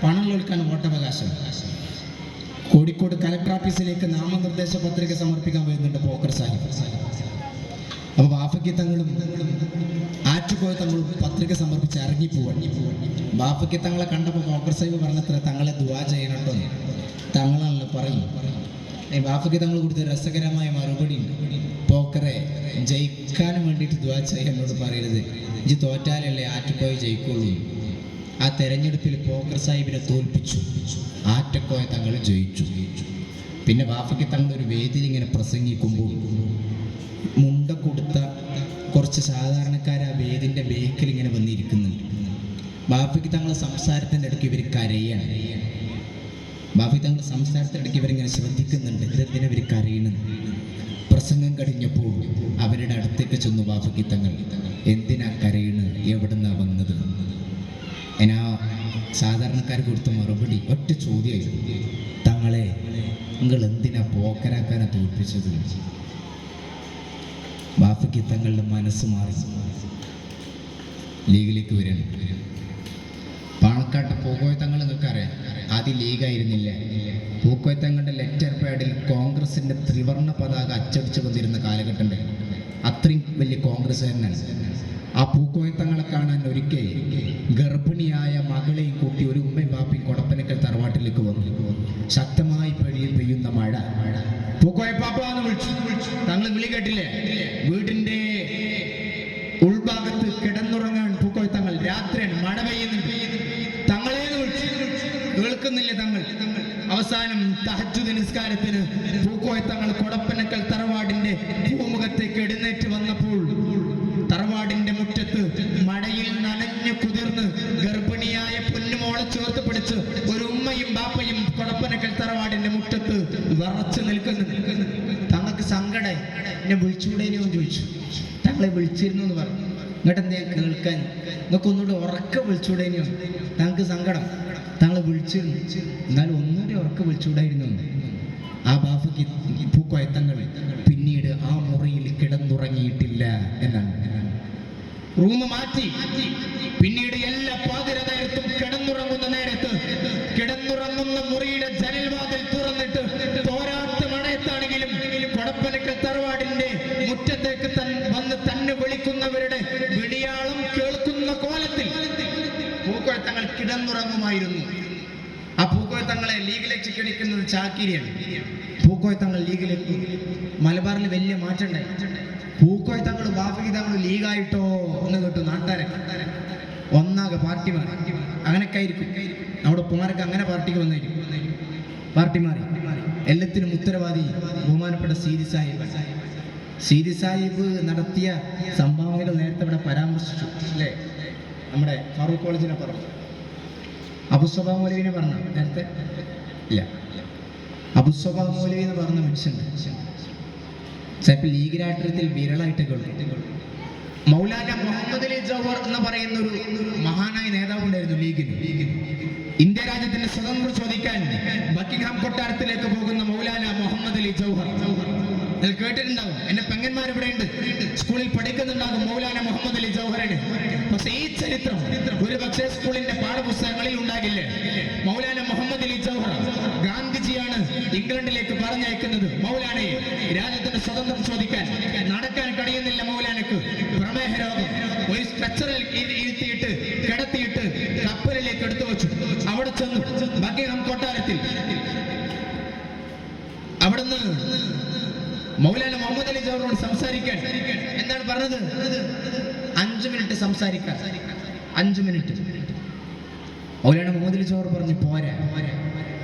പണമുള്ളവർക്കാണ് വോട്ടവകാശം. കോഴിക്കോട് കലക്ടർ ഓഫീസിലേക്ക് നാമനിർദ്ദേശ പത്രിക സമർപ്പിക്കാൻ വരുന്നുണ്ട് പോക്കർ സാഹിബ്. അപ്പോൾ ബാഫയ്ക്ക് തങ്ങളും ആറ്റുകോയ തങ്ങളും പത്രിക സമർപ്പിച്ച് ഇറങ്ങിപ്പോവാൻ. ബാഫയ്ക്ക് തങ്ങളെ കണ്ടപ്പോൾ പോക്കർ സാഹിബ് പറഞ്ഞത്ര തങ്ങളെ ദുആ ചെയ്യണട്ടോ. തങ്ങളാണല്ലോ പറയും. ബാഫയ്ക്ക് തങ്ങൾ കൊടുത്ത രസകരമായ മറുപടി ഉണ്ട്. പോക്കറെ ജയിക്കാൻ വേണ്ടിയിട്ട് ദുആ ചെയ്യാൻ എന്നോട് പറയരുത്, ഇജ്ജ് തോറ്റാലല്ലേ ആറ്റുകോയ ജയിക്കുള്ളൂ. ആ തെരഞ്ഞെടുപ്പിൽ പോക്കർ സാഹിബിനെ തോൽപ്പിച്ചു, ആറ്റക്കോയ തങ്ങൾ ജയിച്ചു. പിന്നെ ബാഫയ്ക്ക് തങ്ങൾ ഒരു വേദിയിൽ ഇങ്ങനെ പ്രസംഗിക്കുമ്പോൾ മുണ്ട കൊടുത്ത കുറച്ച് സാധാരണക്കാർ ആ വേദിൻ്റെ ബേക്കിൽ ഇങ്ങനെ വന്നിരിക്കുന്നുണ്ട്. ബാഫയ്ക്ക് തങ്ങളെ സംസാരത്തിൻ്റെ ഇടയ്ക്ക് ഇവർ കരയാണ്. ബാഫയ്ക്ക് തങ്ങളുടെ സംസാരത്തിൻ്റെ ഇടയ്ക്ക് ഇവരിങ്ങനെ ശ്രദ്ധിക്കുന്നുണ്ട്, ഇതെന്തിനാ ഇവർ കരയുന്നത്. പ്രസംഗം കഴിഞ്ഞപ്പോൾ അവരുടെ അടുത്തേക്ക് ചെന്നു ബാഫയ്ക്ക് തങ്ങൾ, എന്തിനാ കരയണ്, എവിടുന്നാ വന്നത്? എന്നാ സാധാരണക്കാർ കൊടുത്ത മറുപടി ഒറ്റ ചോദ്യമായിരുന്നു, തങ്ങളെ നിങ്ങൾ എന്തിനാ പോക്കരാക്കാനെ തോൽപ്പിച്ചത്? ബാഫയ്ക്ക് തങ്ങളുടെ മനസ്സ് മാറി ലീഗിലേക്ക് വരണം. പാണക്കാട്ട് പൂക്കോയ തങ്ങൾ നിങ്ങൾക്ക് അറിയാം, ആദ്യം ലീഗായിരുന്നില്ല. പൂക്കോയ തങ്ങളുടെ ലെറ്റർ പാഡിൽ കോൺഗ്രസിൻ്റെ ത്രിവർണ്ണ പതാക അച്ചടിച്ചു വന്നിരുന്ന കാലഘട്ടം ഉണ്ടായിരുന്നു. അത്രയും വലിയ കോൺഗ്രസ് തന്നെയാണ്. ആ പൂക്കോയത്തങ്ങളെ കാണാൻ ഒരിക്കൽ ഗർഭിണിയായ മകളെയും കൂട്ടി ഒരു ഉമ്മയും ബാപ്പയും കൊടപ്പനക്കൽ തറവാട്ടിലേക്ക് വന്നു. ശക്തമായി പെയ്യുന്ന മഴ. പൂക്കോയ പാപ്പാന്ന് വിളിച്ചു. തങ്ങൾ വിളി കേട്ടില്ലേ? വീടിന്റെ ഉൾഭാഗത്ത് കിടന്നുറങ്ങാൻ പൂക്കോയ തങ്ങൾ. രാത്രിയാണ്, മഴ പെയ്യുന്നുണ്ട്. തങ്ങളേന്ന് വിളിച്ചു, കേൾക്കുന്നില്ല തങ്ങൾ. അവസാനം തഹജ്ജുദ് നിസ്കാരത്തിന് പൂക്കോയ തങ്ങൾ കൊടപ്പനക്കൽ തറവാടിന്റെ ഭൂമുഖത്തേക്ക് എഴുന്നേറ്റ് വന്നപ്പോൾ തറവാടിന്റെ മുറ്റത്ത് മഴയിൽ നനഞ്ഞു കുതിർന്ന് ഗർഭിണിയായ പൊന്നുമോളെ ചേർത്ത് പിടിച്ച് ഒരു ഉമ്മയും ബാപ്പയും കൊടപ്പനക്കൽ തറവാടിന്റെ മുറ്റത്ത് വിറച്ചു നിൽക്കുന്നു. തങ്ങൾക്ക് സങ്കടം. എന്നെ വിളിച്ചുകൂടേനോ ചോദിച്ചു. തങ്ങളെ വിളിച്ചിരുന്നു എന്ന് പറഞ്ഞു. ഇങ്ങോട്ട് എന്താ കേൾക്കാൻ, നിങ്ങൾക്ക് ഒന്നുകൂടെ ഉറക്കെ വിളിച്ചുകൂടേനോ? തങ്ങൾക്ക് സങ്കടം. തങ്ങളെ വിളിച്ചിരുന്നു, എന്നാലും ഒന്നുകൂടെ ഉറക്കെ വിളിച്ചുകൂടായിരുന്നു. ആ ബാഫയ്ക്ക് പൂക്കോയ തങ്ങൾ പിന്നീട് ആ മുറിയിൽ കിടന്നുറങ്ങിയിട്ടില്ല എന്നാണ്. റൂം മാറ്റി. പിന്നീട് എല്ലാ പാതിര നേരത്തും കിടന്നുറങ്ങുന്ന നേരത്ത് കിടന്നുറങ്ങുന്ന മുറിയുടെ ജനൽവാതിൽ തുറന്നിട്ട് തോരാത്ത മഴയത്താണെങ്കിലും കൊടപ്പനക്കൽ തറവാടിന്റെ മുറ്റത്തേക്ക് വന്ന് തന്നെ വിളിക്കുന്നവരുടെ വിളിയാളം കേൾക്കുന്ന കോലത്തിൽ പൂക്കോയ തങ്ങൾ കിടന്നുറങ്ങുമായിരുന്നു. ആ പൂക്കോയ തങ്ങളെ ലീഗിലേക്ക് ക്ഷണിക്കുന്നത് ചാക്കിരിയാണ്. പൂക്കോയ തങ്ങൾ ലീഗിലേക്ക് മലബാറിൽ വലിയ മാറ്റം ഉണ്ടായി. പൂക്കോയ തങ്ങൾ ബാഫയ്ക്ക് തങ്ങൾ ലീഗായിട്ടോ എന്ന് കേട്ടു. നാട്ടുകാരെ ഒന്നാകെ പാർട്ടി മാറി. അങ്ങനെയൊക്കെ ആയിരിക്കും നമ്മുടെ ഉപ്പമാരൊക്കെ അങ്ങനെ പാർട്ടിക്ക് വന്നായിരിക്കും. പാർട്ടി മാറി. എല്ലാത്തിനും ഉത്തരവാദി ബഹുമാനപ്പെട്ട സീതി സാഹിബ്. സീതി സാഹിബ് നടത്തിയ സംഭാവനകൾ നേരത്തെ ഇവിടെ പരാമർശിച്ചു അല്ലേ? നമ്മുടെ ഫാറൂഖ് കോളേജിനെ പറഞ്ഞു, അബുസ്വഭാ മൗലവിനെ പറഞ്ഞ നേരത്തെ ഇല്ല. അബുസ്വഭാ മൗലവി എന്ന് പറഞ്ഞ മനുഷ്യണ്ട്. ചിലപ്പോൾ ലീഗ് രാഷ്ട്രീയത്തിൽ വിരളായിട്ട് കേൾക്കും. മൗലാന മുഹമ്മദ് അലി ജൗഹർ എന്ന് പറയുന്ന ഒരു മഹാനായ നേതാവ് ഉണ്ടായിരുന്നു ലീഗിന്. ഇന്ത്യ രാജ്യത്തിന്റെ സ്വതന്ത്രം ചോദിക്കാൻ ബക്കിംഗ്ഹാം കൊട്ടാരത്തിലേക്ക് പോകുന്ന മൗലാന മുഹമ്മദ് അലി ജൗഹർ കേട്ടിട്ടുണ്ടാവും. എന്റെ പെങ്ങന്മാർ ഇവിടെ ഉണ്ട്, സ്കൂളിൽ പഠിക്കുന്നുണ്ടാകും മൗലാന മുഹമ്മദ് അലി ജൗഹറിന്. പക്ഷെ ഈ ചരിത്രം ഒരു പക്ഷേ സ്കൂളിന്റെ പാഠപുസ്തകങ്ങളിൽ ഉണ്ടാകില്ലേ. മൗലാന മുഹമ്മദ് അലി ജൗഹർ ഗാന്ധിജിയാണ് ഇംഗ്ലണ്ടിലേക്ക് പറഞ്ഞയക്കുന്നത് മൗലാനയെ. രാജ്യത്തിന്റെ സ്വതന്ത്രം ചോദിക്കാൻ നടക്കാൻ കഴിയുന്നില്ല മൗലാനക്ക്. പ്രമേഹ രോഗം. ഒരു സ്ട്രക്ചറിൽ ഇരുത്തിയിട്ട് കിടത്തിയിട്ട് കപ്പലിലേക്ക് എടുത്തു വെച്ചു. അവിടെ ചെന്നു ബക്കിംഗ്ഹാം കൊട്ടാരത്തിൽ. അവിടുന്ന് മൗലാന മുഹമ്മദ് അലി ജൗഹറിനോട് സംസാരിക്കാൻ എന്താണ് പറഞ്ഞത്? 5 മിനിറ്റ് സംസാരിക്കാൻ. 5 മിനിറ്റ്. മൗലാന മുഹമ്മദ് അലി ജൗഹർ പറഞ്ഞു, പോരാ.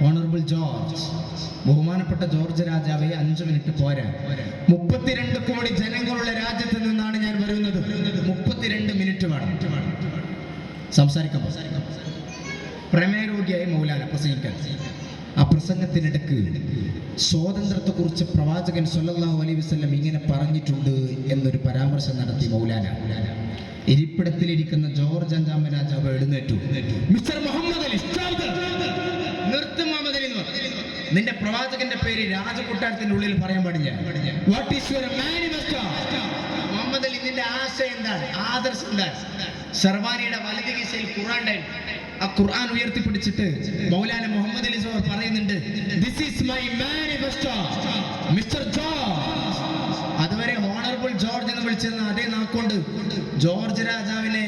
ഓണറബിൾ ജോർജ്, ബഹുമാനപ്പെട്ട ജോർജ് രാജാവേ, 5 മിനിറ്റ് പോരാ. 32 കോടി ജനങ്ങളുള്ള രാജ്യത്ത് നിന്നാണ് ഞാൻ വരുന്നത്. 32 മിനിറ്റ് വേണം സംസാരിക്കാൻ. പ്രമേയ രോഗിയായി മൗലാന പ്രസംഗിക്കാൻ. ആ പ്രസംഗത്തിനിടക്ക് സ്വാതന്ത്ര്യത്തെക്കുറിച്ച് പ്രവാചകൻ സല്ലല്ലാഹു അലൈഹി വസല്ലം ഇങ്ങനെ പറഞ്ഞിട്ടുണ്ട് എന്നൊരു പരാമർശം നടത്തി മൗലാന. ഇരിപ്പിടത്തിലിരിക്കുന്ന ജോർജ് 5 രാജാവ് എഴുന്നേറ്റു. മിസ്റ്റർ മുഹമ്മദ് അലി, നിർത്ത് മുഹമ്മദ് അലി എന്ന് പറഞ്ഞു. നിന്റെ പ്രവാചകന്റെ പേര് രാജകൊട്ടാരത്തിന്റെ ഉള്ളിൽ പറയാൻ പാടില്ല. What is your manifesto? Muhammad Ali, നിന്റെ ആശയം എന്താണ്, ആദർശം എന്താണ്? ഷർവാനിയുടെ വലത് കീശയിൽ ഖുർആൻ ഉണ്ടായിരുന്നു. ആ ഖുർആൻ ഉയർത്തിപ്പിടിച്ചിട്ട് മൗലാന മുഹമ്മദ് അലി സോഹർ പറയുന്നുണ്ട്, this is my manifesto mister George. അതുവരെ ഹോണറബിൾ ജോർജ് എന്ന് വിളിച്ചിരുന്ന അതേ നാക്കൊണ്ട് ജോർജ് രാജാവിനെ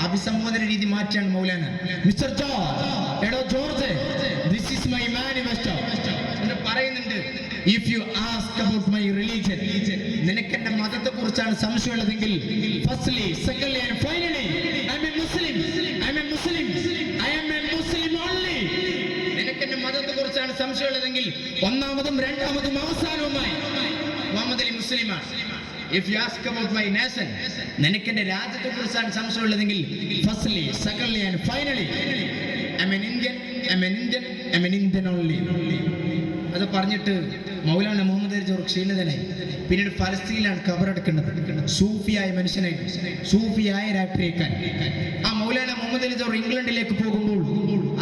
അഭിസംബോധന രീതി മാറ്റിയാണ് മൗലാന. മിസ്റ്റർ ജോർജ്, എടോ George, this is my manifesto എന്ന് പറയുന്നുണ്ട്. If you ask about my religion, നിനക്ക് എന്റെ മതത്തെ കുറിച്ചാണ് സംശയമുള്ളതെങ്കിൽ, firstly, secondly and finally I am a Muslim, I am a Muslim, I am a Muslim only. നിനക്ക് എന്റെ മതത്തെ കുറിച്ചാണ് സംശയമുള്ളതെങ്കിൽ ഒന്നാമതും രണ്ടാമതും അവസാനവുമായി മുഹമ്മദ് അലി മുസ്ലിമാണ്. If you ask about my nation, നിനക്ക് എന്റെ രാജ്യത്തെ കുറിച്ചാണ് സംശയമുള്ളതെങ്കിൽ, firstly, secondly and finally I am an Indian, I am an Indian, I am an Indian only. അത് പറഞ്ഞിട്ട് മൗലാന മുഹമ്മദ് അലി ജോഹർ ക്ഷീണിതനായി. പിന്നീട് ഫലസ്തീനിലാണ് ഖബറടക്കുന്നത്. സൂഫിയായ മനുഷ്യനായി, സൂഫിയായ രാഷ്ട്രീയക്കാരൻ. ആ മൗലാന മുഹമ്മദ് അലി ജോഹർ ഇംഗ്ലണ്ടിലേക്ക് പോകുമ്പോൾ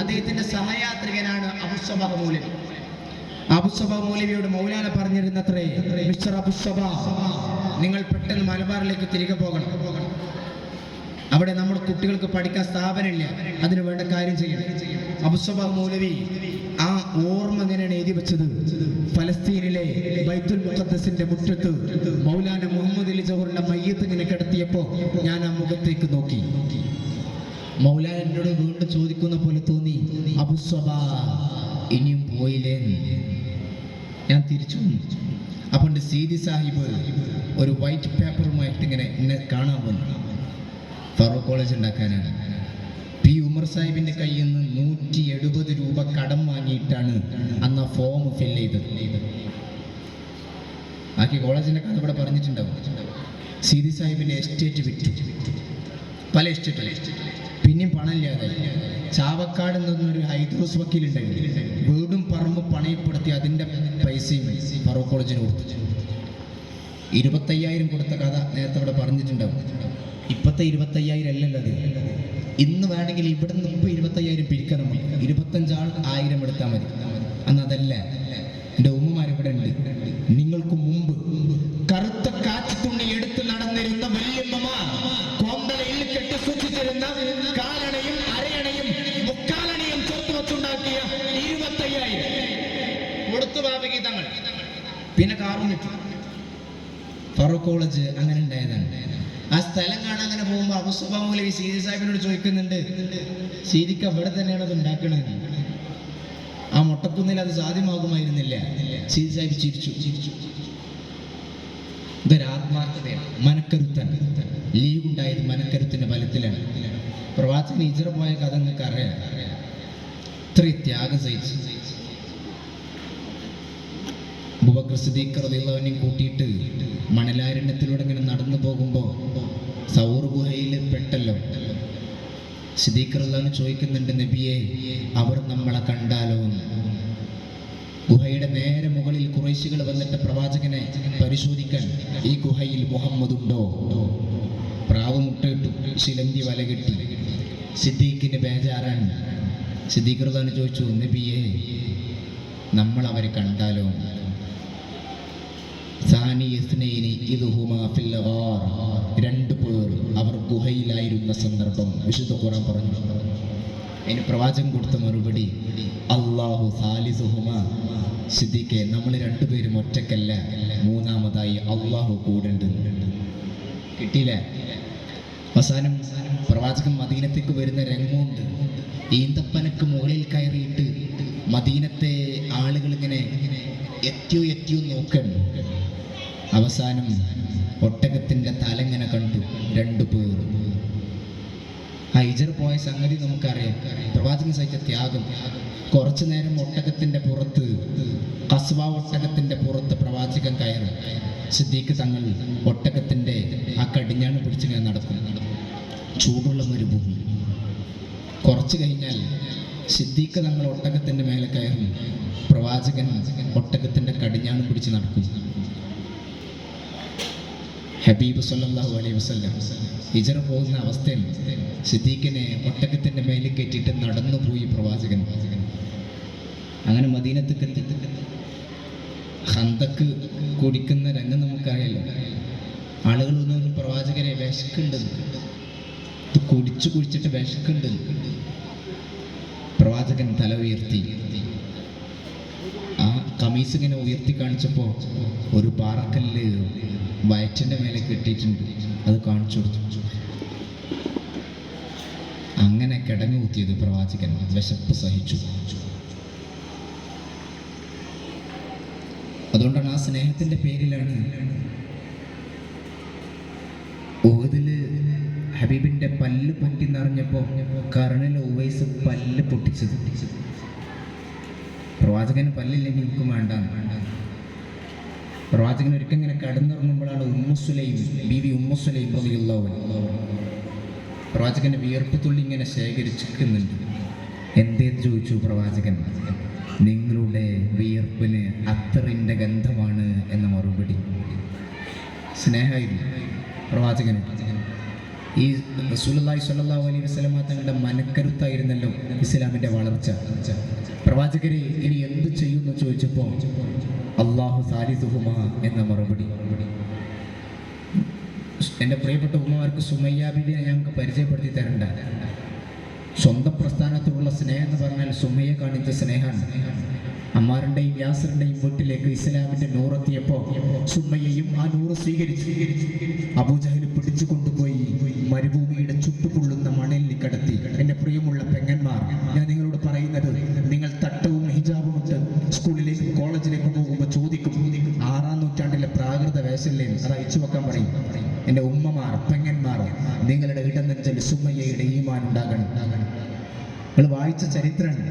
അദ്ദേഹത്തിന്റെ സഹയാത്രികനാണ് അബുസ്വബാഹ് മൗലവി. അബുസ്വബാഹ് മൗലവിയോട് മൗലാന പറഞ്ഞിരുന്നത്രേ, മിസ്റ്റർ അബുസ്വബാഹ്, നിങ്ങൾ പെട്ടെന്ന് മലബാറിലേക്ക് തിരികെ പോകണം. അവിടെ നമ്മുടെ കുട്ടികൾക്ക് പഠിക്കാൻ സ്ഥാപനമില്ല, അതിന് വേണ്ട കാര്യം ചെയ്യണം. അബുസ്വബാഹ് മൗലവി ആ ഓർമ്മ ഇങ്ങനെയാണ് എഴുതി വെച്ചത്. ഫലസ്തീനിലെ ബൈത്തുൽ മുഖദ്ദസിന്റെ മുറ്റത്ത് മൗലാന മുഹമ്മദ് അലി ജോഹറിന്റെ മയ്യത്ത് ഇങ്ങനെ കിടത്തിയപ്പോ ഞാൻ ആ മുഖത്തേക്ക് നോക്കി. മൗലാന എന്നോട് വീണ്ടും ചോദിക്കുന്ന പോലെ തോന്നി, അബുസ്വബാഹ് ഇനിയും പോയില്ലേ? ഞാൻ തിരിച്ചു. അപ്പോൾ സീതി സാഹിബ് ഒരു വൈറ്റ് പേപ്പറുമായിട്ട് ഇങ്ങനെ എന്നെ കാണാൻ വന്നു. ഫറൂഖ് കോളേജ് ഉണ്ടാക്കാനാണ്. പി ഉമർ സാഹിബിന്റെ കയ്യിൽ നിന്ന് 170 രൂപ കടം വാങ്ങിയിട്ടാണ് അന്ന് ആ ഫോം ഫിൽ ചെയ്തത്. ബാക്കി കോളേജിന്റെ കഥ ഇവിടെ പറഞ്ഞിട്ടുണ്ടാവും. സീതി സാഹിബിന്റെ എസ്റ്റേറ്റ് വിറ്റു, പല എസ്റ്റേറ്റ്. പിന്നെയും പണമില്ലാതെ ചാവക്കാട് നിന്നൊരു ഹൈദ്രോസ് വക്കീലുണ്ടായിരുന്നു. വീടും പറമ്പും പണയപ്പെടുത്തി അതിന്റെ പൈസയും ഫറൂഖ് കോളേജിന് കൊടുത്തു. 25,000 കൊടുത്ത കഥ നേരത്തെ ഇവിടെ പറഞ്ഞിട്ടുണ്ടാവും. ഇപ്പത്തെ 25,000 അല്ലല്ലോ അത്. ഇന്ന് വേണമെങ്കിൽ ഇവിടെ നിന്ന് ഇപ്പൊ 25,000 പിരിക്കാൻ നമുക്ക് 25,000 എടുത്താൽ മതി. അന്ന് അതല്ല. എൻ്റെ ഉമ്മമാർ ഇവിടെ ഉണ്ട്. നിങ്ങൾക്ക് മുമ്പ് കറുത്ത കാച്ചു തുണി എടുത്ത് നടന്നിരുന്ന വല്യമ്മമാർ കോന്തലയിൽ കെട്ടി സൂക്ഷിച്ചിരുന്ന കാലണയും അരയണയും മുക്കാലണയും ചേർത്ത് വെച്ചുണ്ടാക്കിയ 25,000 കൊടുത്തു ഭാവഗീതങ്ങൾ. പിന്നെ കാറും കിട്ടും. ഫറൂഖ് കോളേജ് അങ്ങനെ ഉണ്ടായതാണ്. ആ സ്ഥലം കാണാൻ അങ്ങനെ പോകുമ്പോൾ അബുസ്വബാഹ് മൗലവി സീതി സാഹിബിനോട് ചോദിക്കുന്നുണ്ട്, സീദിക്ക് അവിടെ തന്നെയാണ് അത് ഉണ്ടാക്കണത്. ആ മൊട്ടക്കുന്നിൽ അത് സാധ്യമാകുമായിരുന്നില്ല. സീതി സാഹിബ് ചിരിച്ചു. ഇതൊരു ആത്മാർത്ഥതയാണ്, മനക്കരുത്താണ്. ലീഗ് ഉണ്ടായത് മനക്കരുത്തിന്റെ ബലത്തിലാണ്. പ്രവാചകൻ ഹിജ്റ പോയ കഥ നിങ്ങൾക്ക് അറിയാം. ഇത്രയും ത്യാഗം സഹിച്ചു. അബൂബക്കർ സിദ്ദീഖ് റളിയല്ലാഹു അൻഹു കൂട്ടിയിട്ട് മണലാരണ്യത്തിലൂടെ ഇങ്ങനെ നടന്നു പോകുമ്പോൾ സൗർ ഗുഹയിൽ പെട്ടല്ലോ. സിദ്ദീഖ് റളിയല്ലാഹു അൻഹു ചോദിക്കുന്നുണ്ട്, നബിയെ, അവർ നമ്മളെ കണ്ടാലോ എന്ന്. ഗുഹയുടെ നേരെ മുകളിൽ ഖുറൈശികൾ വന്നിട്ട് പ്രവാചകനെ പരിശോധിക്കാൻ, ഈ ഗുഹയിൽ മുഹമ്മദ് ഉണ്ടോ? പ്രാവ് മുട്ടയിട്ടു, ശിലന്തി വല കെട്ടി. സിദ്ദീഖിന് ബേജാറാണ്. സിദ്ദീഖ് റളിയല്ലാഹു അൻഹു ചോദിച്ചു, നബിയെ, നമ്മൾ അവരെ കണ്ടാലോ? രണ്ടു പേർ അവർ ഗുഹയിലായിരുന്ന സന്ദർഭം വിശുദ്ധ ഖുർആൻ പറഞ്ഞു. അതിന് പ്രവാചകൻ കൊടുത്ത മറുപടി, അല്ലാഹു സാലിസുഹുമാ. സിദ്ദീഖേ, നമ്മൾ രണ്ടുപേരും ഒറ്റക്കല്ല, മൂന്നാമതായി അള്ളാഹു കൂടെയുണ്ട്. കിട്ടിയില്ല. അവസാനം പ്രവാചകൻ മദീനത്തേക്ക് വരുന്ന രംഗമുണ്ട്. ഈന്തപ്പനക്ക് മുകളിൽ കയറിയിട്ട് മദീനത്തെ ആളുകൾ ഇങ്ങനെ എത്തിയോ നോക്കണം. അവസാനം ഒട്ടകത്തിന്റെ തലങ്ങനെ കണ്ടു. രണ്ടു പേർ. ഹിജ്റ പോയ സംഗതി നമുക്കറിയാം. പ്രവാചകൻ സഹിച്ച ത്യാഗം. കുറച്ചു നേരം ഒട്ടകത്തിന്റെ പുറത്ത്, ഖസ്വ ഒട്ടകത്തിന്റെ പുറത്ത് പ്രവാചകൻ കയറും. സിദ്ദീഖ് തങ്ങൾ ഒട്ടകത്തിന്റെ ആ കടിഞ്ഞാണ് പിടിച്ചിങ്ങനെ നടക്കും. ചൂടുള്ള മരുഭൂമി. കുറച്ചു കഴിഞ്ഞാൽ സിദ്ദീഖ് തങ്ങൾ ഒട്ടകത്തിന്റെ മേലെ കയറും. പ്രവാചകൻ ഒട്ടകത്തിന്റെ കടിഞ്ഞാണ് പിടിച്ച് നടക്കും. ഹബീബ് സല്ലല്ലാഹു അലൈഹി വസല്ലം ഹിജ്റ പോകുന്ന അവസ്ഥയിൽ സിദ്ദീഖിനെ ഒട്ടകത്തിന്റെ മേലെ കയറ്റിയിട്ട് നടന്നു പോയി പ്രവാചകൻ. അങ്ങനെ മദീനത്തേക്ക് എത്തി. ഖന്തക്ക് കുടിക്കുന്ന രംഗം നമുക്കറിയാലോ. ആളുകൾ ഒന്നും പ്രവാചകരെ വിശക്കുണ്ട്, ഇത് കുടിച്ചിട്ട് വിശക്കുണ്ട്. പ്രവാചകൻ തല ഉയർത്തി. ആ കമീസ് ഇങ്ങനെ ഉയർത്തി കാണിച്ചപ്പോൾ ഒരു പാറക്കല്ല് വയറ്റിൻ്റെ മേലെ കെട്ടിയിട്ടുണ്ട്. അത് കാണിച്ചു കൊടുത്തു. അങ്ങനെ കിടങ്ങു കുത്തിയത് പ്രവാചകൻ വിശപ്പ് സഹിച്ചു. അതുകൊണ്ടാണ് ആ സ്നേഹത്തിൻ്റെ പേരിലാണ് ഉഹദില് ഹബീബിൻ്റെ പല്ല് പൊട്ടി നിറഞ്ഞപ്പോൾ കർണൽ ഉവൈസ് പല്ല് പൊട്ടിച്ചത്. പ്രവാചകന് പല്ലില്ലെങ്കിൽ എനിക്കും വേണ്ട. പ്രവാചകൻ ഒരിക്കൽ ഇങ്ങനെ കടന്നിറങ്ങുമ്പോഴാണ് ബീവി ഉമ്മുസുലൈം റളിയല്ലാഹു അൻഹ പ്രവാചകന്റെ വിയർപ്പ് തുള്ളി ഇങ്ങനെ ശേഖരിച്ചിരിക്കുന്നുണ്ട്. എന്തേന്ന് ചോദിച്ചു പ്രവാചകൻ. നിങ്ങളുടെ വിയർപ്പിന് അത്തറിൻ്റെ ഗന്ധമാണ് എന്ന മറുപടി. സ്നേഹമായിരുന്നു പ്രവാചകന്. ഈ റസൂലുള്ളാഹി സ്വല്ലല്ലാഹു അലൈഹി വസല്ലം തങ്ങളുടെ മനക്കരുത്തായിരുന്നല്ലോ ഇസ്ലാമിൻ്റെ വളർച്ച. പ്രവാചകരെ ഇനി എന്ത് ചെയ്യുമെന്ന് ചോദിച്ചപ്പോൾ അല്ലാഹു സാലിസുഹുമാ എന്ന മറുപടി. എൻ്റെ പ്രിയപ്പെട്ട ഉമ്മമാർക്ക് സുമയ്യ ബീവിയെ ഞങ്ങൾക്ക് പരിചയപ്പെടുത്തി തരണ്ട. സ്വന്തം പ്രസ്ഥാനത്തോടുള്ള സ്നേഹം എന്ന് പറഞ്ഞാൽ സുമയ്യ കാണിച്ച സ്നേഹമാണ്. അമ്മാറിൻ്റെയും യാസറിൻ്റെയും വീട്ടിലേക്ക് ഇസ്ലാമിൻ്റെ നൂറെത്തിയപ്പോൾ സുമയ്യയും ആ നൂറ് സ്വീകരിച്ചു. അബൂജഹൽ പിടിച്ചു കൊണ്ടുപോയി മരുഭൂമിയുടെ ചുട്ടുപൊള്ളുന്ന മണലിൽ കടത്തി. എൻ്റെ പ്രിയമുള്ള പെങ്ങന്മാർ, ഞാൻ നിങ്ങളോട് പറയുന്നത്, നിങ്ങൾ തട്ടവും ഹിജാബും ഇട്ട് സ്കൂളിലേക്കും കോളേജിലേക്കും പോകുമ്പോൾ ചോദിക്കും, 6-ാം നൂറ്റാണ്ടിലെ പ്രാകൃത വേഷല്ലേ, അത് അയച്ചു വെക്കാൻ പറയും. എൻ്റെ ഉമ്മമാർ, പെങ്ങന്മാർ, നിങ്ങളുടെ ഇടനെഞ്ചൽ സുമയ്യയുടെ ഈമാൻ ഉണ്ടാകണം. നിങ്ങൾ വായിച്ച ചരിത്രമാണ്.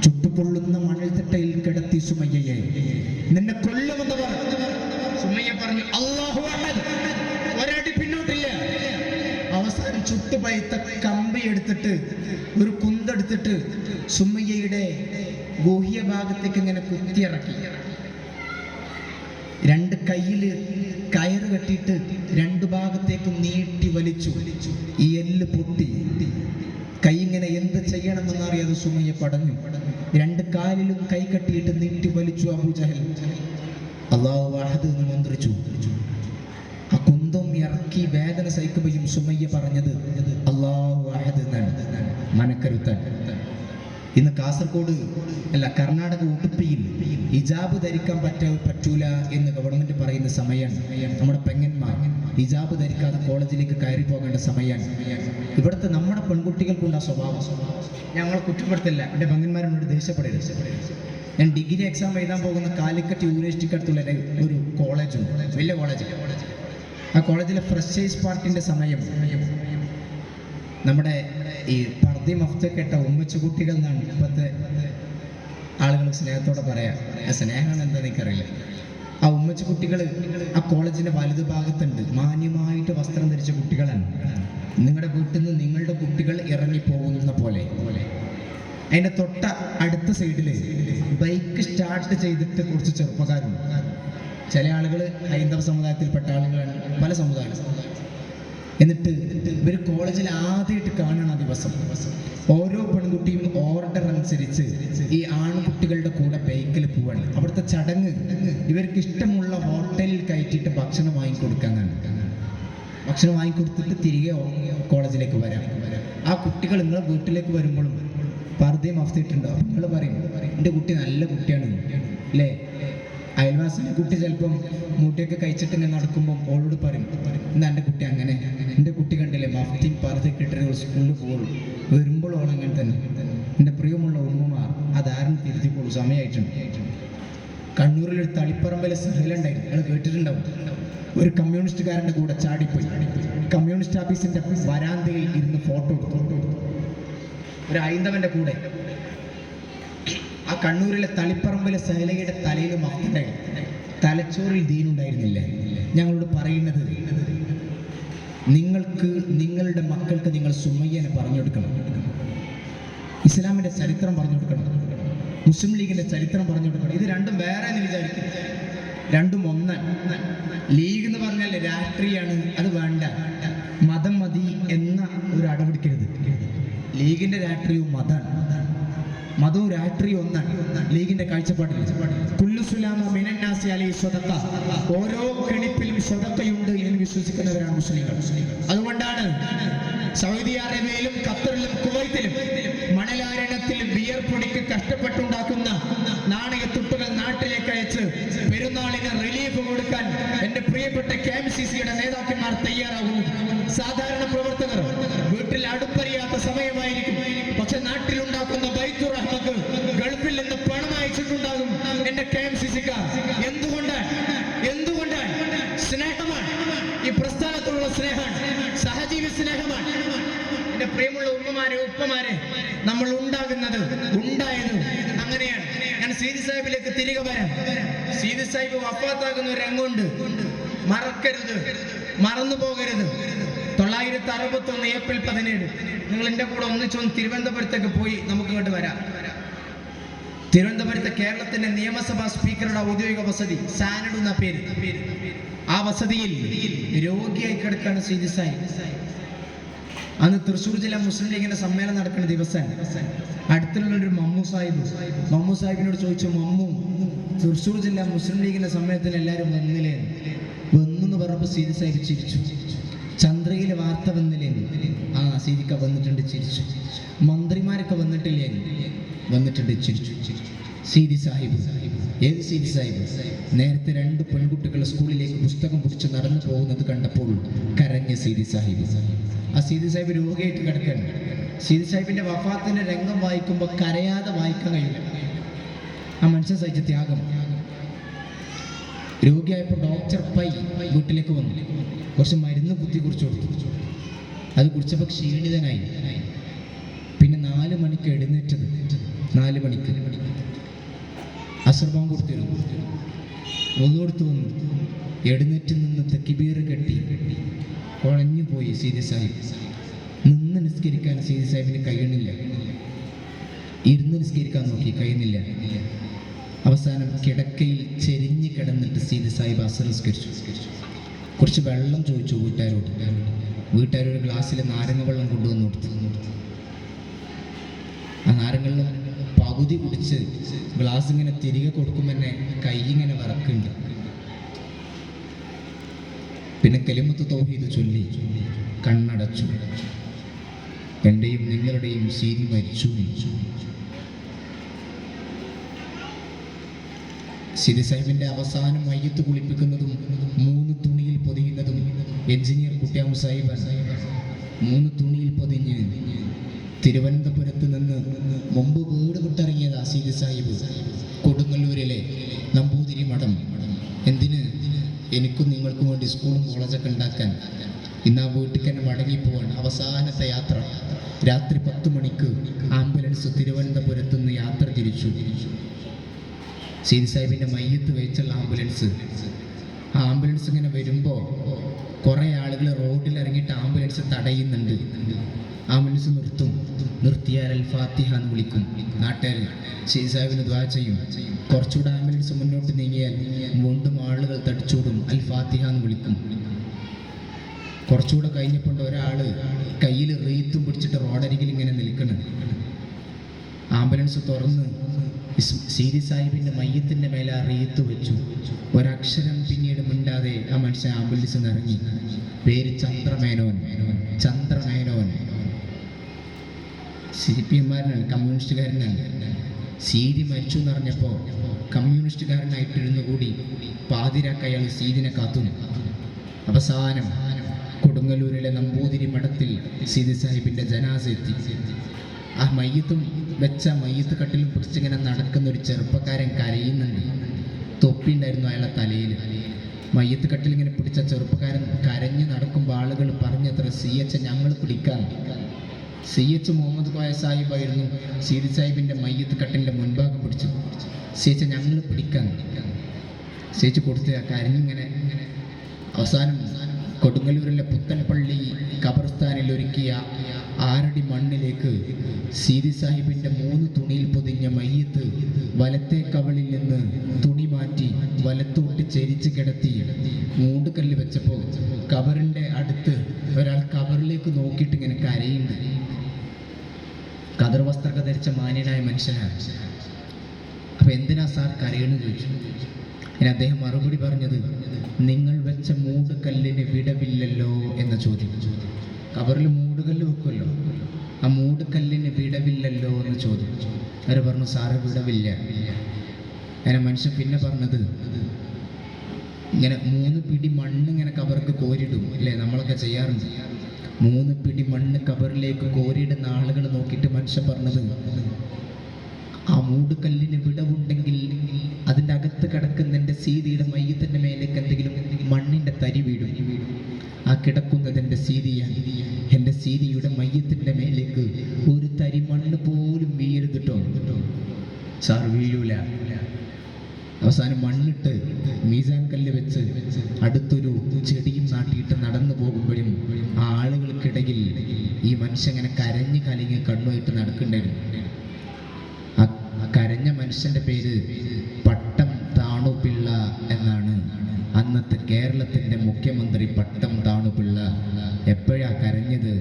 ചുട്ടുപൊള്ളുന്ന മണൽത്തിട്ടയിൽ കിടത്തി സുമയ്യയെ. നിന്നെ കൊല്ലുമെന്ന് പറഞ്ഞു. സുമയ്യ പറഞ്ഞു, അല്ലാഹു അഹദ്, ഒരടി പിന്നോട്ടില്ല. അവസാനം ചുട്ടുപഴുത്ത കമ്പി എടുത്തിട്ട്, ഒരു കുന്തെടുത്തിട്ട് സുമയ്യയുടെ ഗുഹ്യ ഭാഗത്തേക്ക് ഇങ്ങനെ കുത്തിയിറക്കി. 2 കയ്യിൽ കയറ് കെട്ടിയിട്ട് 2 ഭാഗത്തേക്കും നീട്ടി വലിച്ചു. ഈ എല്ല് പൊട്ടി. കൈ ഇങ്ങനെ എന്ത് ചെയ്യണമെന്നറിയാതെ സുമയ്യ പടഞ്ഞു. 2 കാലിലും കൈ കെട്ടിയിട്ട് നീട്ടി വലിച്ചു അബൂജഹൽ. അല്ലാഹു അഹദ് എന്ന് മന്ത്രിച്ചു. ആ കുന്തം ഇറക്കി വേദന സഹിക്കുകയും സുമയ്യ പറഞ്ഞത് അല്ലാഹു അഹദ് എന്നാണ്. മനക്കരുത്താൻ. ഇന്ന് കാസർഗോഡ് അല്ല, കർണാടക ഉടുപ്പിയിൽ ഹിജാബ് ധരിക്കാൻ പറ്റൂല എന്ന് ഗവൺമെന്റ് പറയുന്ന സമയമാണ്. നമ്മുടെ പെങ്ങന്മാർ ഹിജാബ് ധരിക്കാതെ കോളേജിലേക്ക് കയറി പോകേണ്ട സമയമാണ്. ഇവിടുത്തെ നമ്മുടെ പെൺകുട്ടികൾക്കുണ്ട് ആ സ്വഭാവം. ഞങ്ങൾ കുറ്റപ്പെടുത്തില്ല, എൻ്റെ പെങ്ങന്മാരോട് ദേഷ്യപ്പെടരുത്. ഞാൻ ഡിഗ്രി എക്സാം എഴുതാൻ പോകുന്ന കാലിക്കറ്റ് യൂണിവേഴ്സിറ്റിക്ക് അടുത്തുള്ള ഒരു കോളേജുണ്ട്, വലിയ കോളേജ്. ആ കോളേജിലെ ഫ്രഷേഴ്സ് പാർട്ടിൻ്റെ സമയം നമ്മുടെ ഈ പർദ്ദ മഫ്തൊക്കെ ഇട്ട ഉമ്മച്ചു കുട്ടികൾ എന്നാണ് ഇപ്പോഴത്തെ ആളുകൾ സ്നേഹത്തോടെ പറയാം. ആ സ്നേഹമാണ് എന്താണെന്ന് എനിക്കറിയില്ല. ആ ഉമ്മച്ചു കുട്ടികൾ ആ കോളേജിൻ്റെ വലതു ഭാഗത്തുണ്ട്. മാന്യമായിട്ട് വസ്ത്രം ധരിച്ച കുട്ടികളാണ്. നിങ്ങളുടെ വീട്ടിൽ നിന്ന് നിങ്ങളുടെ കുട്ടികൾ ഇറങ്ങിപ്പോകുന്ന പോലെ. അതിൻ്റെ തൊട്ട അടുത്ത സൈഡിൽ ബൈക്ക് സ്റ്റാർട്ട് ചെയ്തിട്ട് കുറച്ച് ചെറുപ്പക്കാരുണ്ട്. ചില ആളുകൾ ഹൈന്ദവ സമുദായത്തിൽപ്പെട്ട ആളുകളാണ്, പല സമുദായം. എന്നിട്ട് ഇവർ കോളേജിൽ ആദ്യമായിട്ട് കാണുന്ന ദിവസം ഓരോ പെൺകുട്ടിയും ഓർഡർ അനുസരിച്ച് ഈ ആൺകുട്ടികളുടെ കൂടെ ബൈക്കിൽ പോവാണ്. അവിടുത്തെ ചടങ്ങ് ഇവർക്ക് ഇഷ്ടമുള്ള ഹോട്ടലിൽ കയറ്റിയിട്ട് ഭക്ഷണം വാങ്ങിക്കൊടുക്കാനാണ്. ഭക്ഷണം വാങ്ങിക്കൊടുത്തിട്ട് തിരികെ കോളേജിലേക്ക് വരാം. ആ കുട്ടികൾ നിങ്ങളെ വീട്ടിലേക്ക് വരുമ്പോഴും പർദ്ദയും മഫ്തിയിട്ടുണ്ടാവും. നിങ്ങൾ പറയും, എൻ്റെ കുട്ടി നല്ല കുട്ടിയാണ് അല്ലേ. അയൽവാസിൻ്റെ കുട്ടി ചിലപ്പം മൂട്ടിയൊക്കെ കഴിച്ചിട്ട് ഇങ്ങനെ നടക്കുമ്പം ഓളോട് പറയും, ഇന്ന് എൻ്റെ കുട്ടി അങ്ങനെ, എൻ്റെ കുട്ടി കണ്ടില്ലേ മഫ്തിയും പർദ്ദയൊക്കെ ഇട്ടിട്ട് സ്കൂളിൽ പോകുള്ളൂ. വരുമ്പോൾ ഓളങ്ങനെ തന്നെ. എൻ്റെ പ്രിയമുള്ള ഉമ്മമാർ, ആ ധാരണ തിരുത്തിക്കോളൂ, സമയമായിട്ടുണ്ട്. കണ്ണൂരിലൊരു തളിപ്പറമ്പിലെ സഹലുണ്ടായിരുന്നു, നിങ്ങൾ കേട്ടിട്ടുണ്ടാവും. ഒരു കമ്മ്യൂണിസ്റ്റുകാരൻ്റെ കൂടെ ചാടിപ്പോയി. കമ്മ്യൂണിസ്റ്റ് ഓഫീസിൻ്റെ വരാന്തയിൽ ഇരുന്ന് ഫോട്ടോ എടുത്തു. ഒരു ഹൈന്ദവൻ്റെ കൂടെ. ആ കണ്ണൂരിലെ തളിപ്പറമ്പിലെ സഹലയുടെ തലയിൽ മഫ്തുണ്ടായിരുന്നു, തലച്ചോറിൽ ദീനുണ്ടായിരുന്നില്ല. ഞങ്ങളോട് പറയുന്നത്, നിങ്ങൾക്ക് നിങ്ങളുടെ മക്കൾക്ക് നിങ്ങൾ സുമയ്യനെ പറഞ്ഞു കൊടുക്കണം, ഇസ്ലാമിൻ്റെ ചരിത്രം പറഞ്ഞു കൊടുക്കണം, മുസ്ലിം ലീഗിൻ്റെ ചരിത്രം പറഞ്ഞു കൊടുക്കണം. ഇത് രണ്ടും വേറെ എന്ന് വിചാരിക്കും. രണ്ടും ഒന്ന്. ലീഗ് എന്ന് പറഞ്ഞാൽ രാഷ്ട്രീയമാണ്, അത് വേണ്ട. മതം മതി എന്ന ഒരു അടപിടിക്കരുത്. ലീഗിൻ്റെ രാഷ്ട്രീയവും മതമാണ്, മതവും രാഷ്ട്രീയം ഒന്നാണ്. ലീഗിന്റെ കാഴ്ചപ്പാടിൽ ഓരോ കെണിപ്പിലും സ്വതക്കയുണ്ട് എന്ന് വിശ്വസിക്കുന്നവരാണ് മുസ്ലിങ്ങൾ. അതുകൊണ്ടാണ് സൗദി അറേബ്യയിലും ഖത്തറിലും കുവൈത്തിലും മണലാരണത്തിൽ വിയർപ്പൊടിക്ക് കഷ്ടപ്പെട്ടുണ്ടാക്കുന്ന നാണയത്തുട്ടുകൾ നാട്ടിലേക്ക് അയച്ച് പെരുന്നാളിന് റിലീഫ് കൊടുക്കാൻ എന്റെ പ്രിയപ്പെട്ട KMCCയുടെ നേതാക്കന്മാർ തയ്യാറാകുന്നു. സാധാരണ പ്രവർത്തകർ വീട്ടിൽ അടുപ്പറിയാത്ത സമയമായിരിക്കും, പക്ഷെ നാട്ടിലുണ്ടാക്കുന്ന ബൈത്തുർ റഹ്മക്ക് ഗൾഫിൽ നിന്ന് പണം അയച്ചിട്ടുണ്ടാകും എന്റെ KMCCക്കാർ. എന്തുകൊണ്ടാണ് സ്നേഹമാണ്, ഈ പ്രസ്ഥാനത്തുള്ള സ്നേഹമാണ്, സഹജീവി സ്നേഹമാണ്. എന്റെ പ്രിയമുള്ള ഉമ്മമാരെ ഉപ്പമാരെ, നമ്മൾ ഉണ്ടായത് അങ്ങനെയാണ്. ഞാൻ സീതി സാഹിബിലേക്ക് തിരികെ വരാം. സീതി സാഹിബ് വഫാത്താകുന്ന ഒരു രംഗമുണ്ട്, മറക്കരുത്, മറന്നു പോകരുത്. 961 ഏപ്രിൽ 17 നിങ്ങൾ എന്റെ കൂടെ ഒന്നിച്ചൊന്ന് തിരുവനന്തപുരത്തേക്ക് പോയി നമുക്ക് ഇങ്ങോട്ട് വരാം. തിരുവനന്തപുരത്ത് കേരളത്തിന്റെ നിയമസഭാ സ്പീക്കറുടെ ഔദ്യോഗിക വസതി സാനഡ് എന്ന പേര്. ആ വസതിയിൽ രോഗിയായി കിടക്കാണ് സീതി സാഹിബ്. അന്ന് തൃശ്ശൂർ ജില്ലാ മുസ്ലിം ലീഗിന്റെ സമ്മേളനം നടക്കുന്ന ദിവസം അടുത്തുള്ളൊരു മമ്മു സാഹിബിനോട് ചോദിച്ചു, മമ്മു, തൃശ്ശൂർ ജില്ലാ മുസ്ലിം ലീഗിന്റെ സമ്മേളനത്തിന് എല്ലാവരും വന്നില്ലേ? വന്നു പറഞ്ഞപ്പോൾ സീതി സാഹിബ് ചിരിച്ചു. ചന്ദ്രയിലെ വാർത്ത വന്നില്ലേ? ആ, സീതിക്ക വന്നിട്ടുണ്ട്, ചിരിച്ചു. മന്ത്രിമാരൊക്കെ വന്നിട്ടില്ലേ? വന്നിട്ടുണ്ട്, ചിരിച്ചു. സീതി സാഹിബ്, ഏത് സീതി സാഹിബ്? നേരത്തെ 2 പെൺകുട്ടികൾ സ്കൂളിലേക്ക് പുസ്തകം പിടിച്ച് നടന്നു പോകുന്നത് കണ്ടപ്പോൾ കരഞ്ഞ സീതി സാഹിബ്. ആ സീതി സാഹിബ് രോഗിയായിട്ട് കിടക്കാൻ. സീതി സാഹിബിന്റെ വഫാത്തിന്റെ രംഗം വായിക്കുമ്പോൾ കരയാതെ വായിക്കാൻ കഴിയില്ല. ആ മനുഷ്യൻ സഹിച്ച ത്യാഗം. രോഗിയായപ്പോൾ ഡോക്ടർ വീട്ടിലേക്ക് വന്നു, കുറച്ച് മരുന്ന് കുറിച്ച് കൊടുത്തു. അത് കുടിച്ചപ്പോൾ ക്ഷീണിതനായി. പിന്നെ 4 മണിക്ക് എഴുന്നേറ്റത്. 4 മണിക്ക് അസർ ബാങ്ക് കൊടുത്തിരുന്നു. ഒന്നുകൊടുത്ത് വന്നു, എഴുന്നേറ്റ് നിന്ന് തക്ബീർ കെട്ടി കുഴഞ്ഞു പോയി സീതി സാഹിബ്. നിന്ന് നിസ്കരിക്കാൻ സീതി സാഹിബിന് കഴിയണില്ല. ഇരുന്ന് നിസ്കരിക്കാൻ നോക്കി, കഴിയുന്നില്ല. അവസാനം കിടക്കയിൽ ചെരിഞ്ഞ് കിടന്നിട്ട് സീതി സാഹിബ് അസർ നിസ്കരിച്ചു. കുറച്ച് വെള്ളം ചോദിച്ചു വീട്ടുകാരൊരു ഗ്ലാസ്സിൽ നാരങ്ങ വെള്ളം കൊണ്ടുവന്ന് കൊടുത്തു. ആ നാരങ്ങ വെള്ളം പകുതി കുടിച്ച് ഗ്ലാസ് ഇങ്ങനെ തിരികെ കൊടുക്കുമ്പോൾ തന്നെ കൈ ഇങ്ങനെ വിറക്കുന്നുണ്ട്. പിന്നെ കലിമത്ത് തൗഹീദ് ചൊല്ലി കണ്ണടച്ചു. എൻ്റെയും നിങ്ങളുടെയും സീതി മരിച്ചു. സീതി സാഹിബിന്റെ അവസാനം മയ്യത്ത് കുളിപ്പിക്കുന്നതും 3 തുണിയിൽ പൊതിയുന്നതും എഞ്ചിനീയർ കുട്ടിയാമു സാഹിബാണ്. 3 തുണിയിൽ പൊതിഞ്ഞ് തിരുവനന്തപുരത്ത് നിന്ന് മുമ്പ് വീട് വിട്ടിറങ്ങിയതാ സീതി സാഹിബ്. കൊടുങ്ങല്ലൂരിലെ നമ്പൂതിരി മഠം. എന്തിന്? എനിക്കും നിങ്ങൾക്കും വേണ്ടി സ്കൂളും കോളേജൊക്കെ ഉണ്ടാക്കാൻ. ഇന്ന് ആ വീട്ടിൽ തന്നെ മടങ്ങിപ്പോവാൻ. അവസാനത്തെ യാത്ര രാത്രി 10 മണിക്ക് ആംബുലൻസ് തിരുവനന്തപുരത്ത് നിന്ന് യാത്ര തിരിച്ചു. സീതി സാഹിബിന്റെ മയ്യത്ത് വെച്ചുള്ള ആംബുലൻസ്. ആ ആംബുലൻസ് ഇങ്ങനെ വരുമ്പോൾ കുറേ ആളുകൾ റോഡിൽ ഇറങ്ങിയിട്ട് ആംബുലൻസ് തടയുന്നുണ്ട്. ആംബുലൻസ് നിർത്തിയാൽ അൽ ഫാത്തിഹ എന്ന് വിളിക്കും. നാട്ടുകാർ സീതി സാഹിബിന് ദുആ ചെയ്യും. കുറച്ചുകൂടെ ആംബുലൻസ് മുന്നോട്ട് നീങ്ങിയാൽ വീണ്ടും ആളുകൾ തടിച്ചോടും, അൽ ഫാത്തിഹ എന്ന് വിളിക്കും. കുറച്ചുകൂടെ കഴിഞ്ഞപ്പോൾ ഒരാൾ കയ്യിൽ റീത്തും പിടിച്ചിട്ട് റോഡരികിൽ ഇങ്ങനെ നിൽക്കണം. ആംബുലൻസ് തുറന്ന് സീതി സാഹിബിന്റെ മയ്യത്തിന്റെ മേലെ ആ റീത്ത് വെച്ചു. ഒരക്ഷരം പിന്നീട് മിണ്ടാതെ ആ മനുഷ്യൻ ആംബുലൻസിൽ നിന്ന് ഇറങ്ങി. പേര് ചന്ദ്രമേനോൻ. CPM-കാരനാണ്, കമ്മ്യൂണിസ്റ്റുകാരനാണ്. സീതി മരിച്ചു എന്ന് പറഞ്ഞപ്പോൾ കമ്മ്യൂണിസ്റ്റുകാരനായിട്ടിരുന്നു കൂടി പാതിരാക്ക് അയാൾ സീതിനെ കാത്തു. അവസാനം കൊടുങ്ങല്ലൂരിലെ നമ്പൂതിരി മഠത്തിൽ സീതി സാഹിബിന്റെ ജനാസ എത്തി. ആ മയ്യത്തും വെച്ച മയ്യത്ത് കട്ടിലും പിടിച്ചിങ്ങനെ നടക്കുന്ന ഒരു ചെറുപ്പക്കാരൻ കരയുന്നുണ്ട്. തൊപ്പി ഉണ്ടായിരുന്നു അയാളെ തലയിൽ. മയ്യത്ത് കട്ടിൽ ഇങ്ങനെ പിടിച്ച ചെറുപ്പക്കാരൻ കരഞ്ഞ് നടക്കുമ്പോൾ ആളുകൾ പറഞ്ഞത്ര CH ഞങ്ങൾ പിടിക്കാൻ. CH മുഹമ്മദ് കോയ സാഹിബായിരുന്നു സീതി സാഹിബിന്റെ മയ്യത്ത് കട്ടിലിന്റെ മുൻഭാഗം പിടിച്ചു. CH ഞങ്ങൾ പിടിക്കാൻ. CH കൊടുത്ത് കരഞ്ഞിങ്ങനെ. അവസാനം കൊടുങ്ങല്ലൂരിലെ പുത്തൻപള്ളി ഖബർസ്ഥാനിൽ ഒരുക്കിയ 6 അടി മണ്ണിലേക്ക് സീതി സാഹിബിന്റെ 3 തുണിയിൽ പൊതിഞ്ഞ മയ്യത്ത് വലത്തെ കവളിൽ നിന്ന് തുണി മാറ്റി വലത്തോട്ട് ചെരിച്ച് കിടത്തി മൂടുകല്ല് വെച്ചപ്പോൾ കബറിന്റെ അടുത്ത് ഒരാൾ കബറിലേക്ക് നോക്കിയിട്ട് ഇങ്ങനെ കരയുണ്ട്. കതർ വസ്ത്രമൊക്കെ ധരിച്ച മാന്യനായ മനുഷ്യനാണ്. അപ്പൊ എന്തിനാ സാർ കരയെന്ന് ചോദിച്ചു. ഇനി അദ്ദേഹം മറുപടി പറഞ്ഞത്, നിങ്ങൾ വെച്ച മൂടുകല്ലിന് വിടവില്ലല്ലോ എന്ന ചോദ്യം. കബറിൽ മൂടുകല്ല് വെക്കുമല്ലോ, ആ മൂടുകല്ലിന് വിടവില്ലല്ലോ എന്ന് ചോദിച്ചു. അവർ പറഞ്ഞു, സാറ് വിടവില്ല. അങ്ങനെ മനുഷ്യൻ പിന്നെ പറഞ്ഞത്, ഇങ്ങനെ 3 പിടി മണ്ണ് ഇങ്ങനെ കബർക്ക് കോരിടും അല്ലേ, നമ്മളൊക്കെ ചെയ്യാറുണ്ട്. 3 പിടി മണ്ണ് കബറിലേക്ക് കോരിയിടുന്ന ആളുകൾ നോക്കിയിട്ട് മനുഷ്യൻ പറഞ്ഞത്, ആ മൂടുകല്ലിന് വിടവുണ്ടെങ്കിൽ അതിൻ്റെ അകത്ത് കിടക്കുന്ന എൻ്റെ സീതിയുടെ മയ്യത്തിൻ്റെ മേലേക്ക് എന്തെങ്കിലും മണ്ണിൻ്റെ തരി വീഴും. ആ കിടക്കുന്നതെൻ്റെ സീതിയാണ്. എൻ്റെ സീതിയുടെ മയ്യത്തിൻ്റെ മേലേക്ക് ഒരു തരി മണ്ണ് പോലും വീഴരുതിട്ടോ. സാർ വീഴൂല. അവസാനം മണ്ണിട്ട് മീസാൻ കല്ല് വെച്ച് അടുത്തൊരു ചെടിയും നാട്ടിയിട്ട് നടന്നു പോകുമ്പോഴും ആ ആളുകൾക്കിടയിൽ ഈ മനുഷ്യൻ ഇങ്ങനെ കരഞ്ഞ് കലങ്ങി കണ്ണുമായിട്ട് നടക്കണ്ടായിരുന്നു. ആ കരഞ്ഞ മനുഷ്യൻ്റെ പേര് പട്ടം താണുപിള്ള എന്നാണ്. അന്നത്തെ കേരളത്തിൻ്റെ മുഖ്യമന്ത്രി പട്ടം താണുപിള്ള. എപ്പോഴാ കരഞ്ഞത്?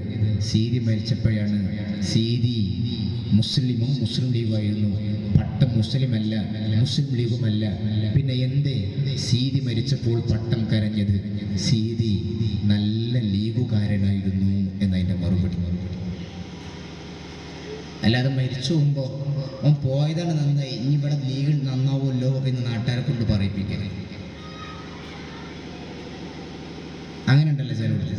സീതി മരിച്ചപ്പോഴാണ്. സീതി മുസ്ലിമും മുസ്ലിം ലീഗുമായിരുന്നു. പട്ടം മുസ്ലിമല്ല, മുസ്ലിം ലീഗുമല്ല. പിന്നെ എന്തേ സീതി മരിച്ചപ്പോൾ പട്ടം കരഞ്ഞത്? സീതി നല്ല ലീഗുകാരനായിരുന്നു എന്നതിൻ്റെ മറുപടി. അല്ലാതെ മരിച്ചു പോകുമ്പോൾ അവൻ പോയതാണ് നന്നായി, ഇനി ഇവിടെ ലീഗ് നന്നാവുമല്ലോ എന്ന് നാട്ടുകാരെ കൊണ്ട് പറയിപ്പിക്കരുത്. അങ്ങനെ ഉണ്ടല്ലോ ചിലവിടുത്തെ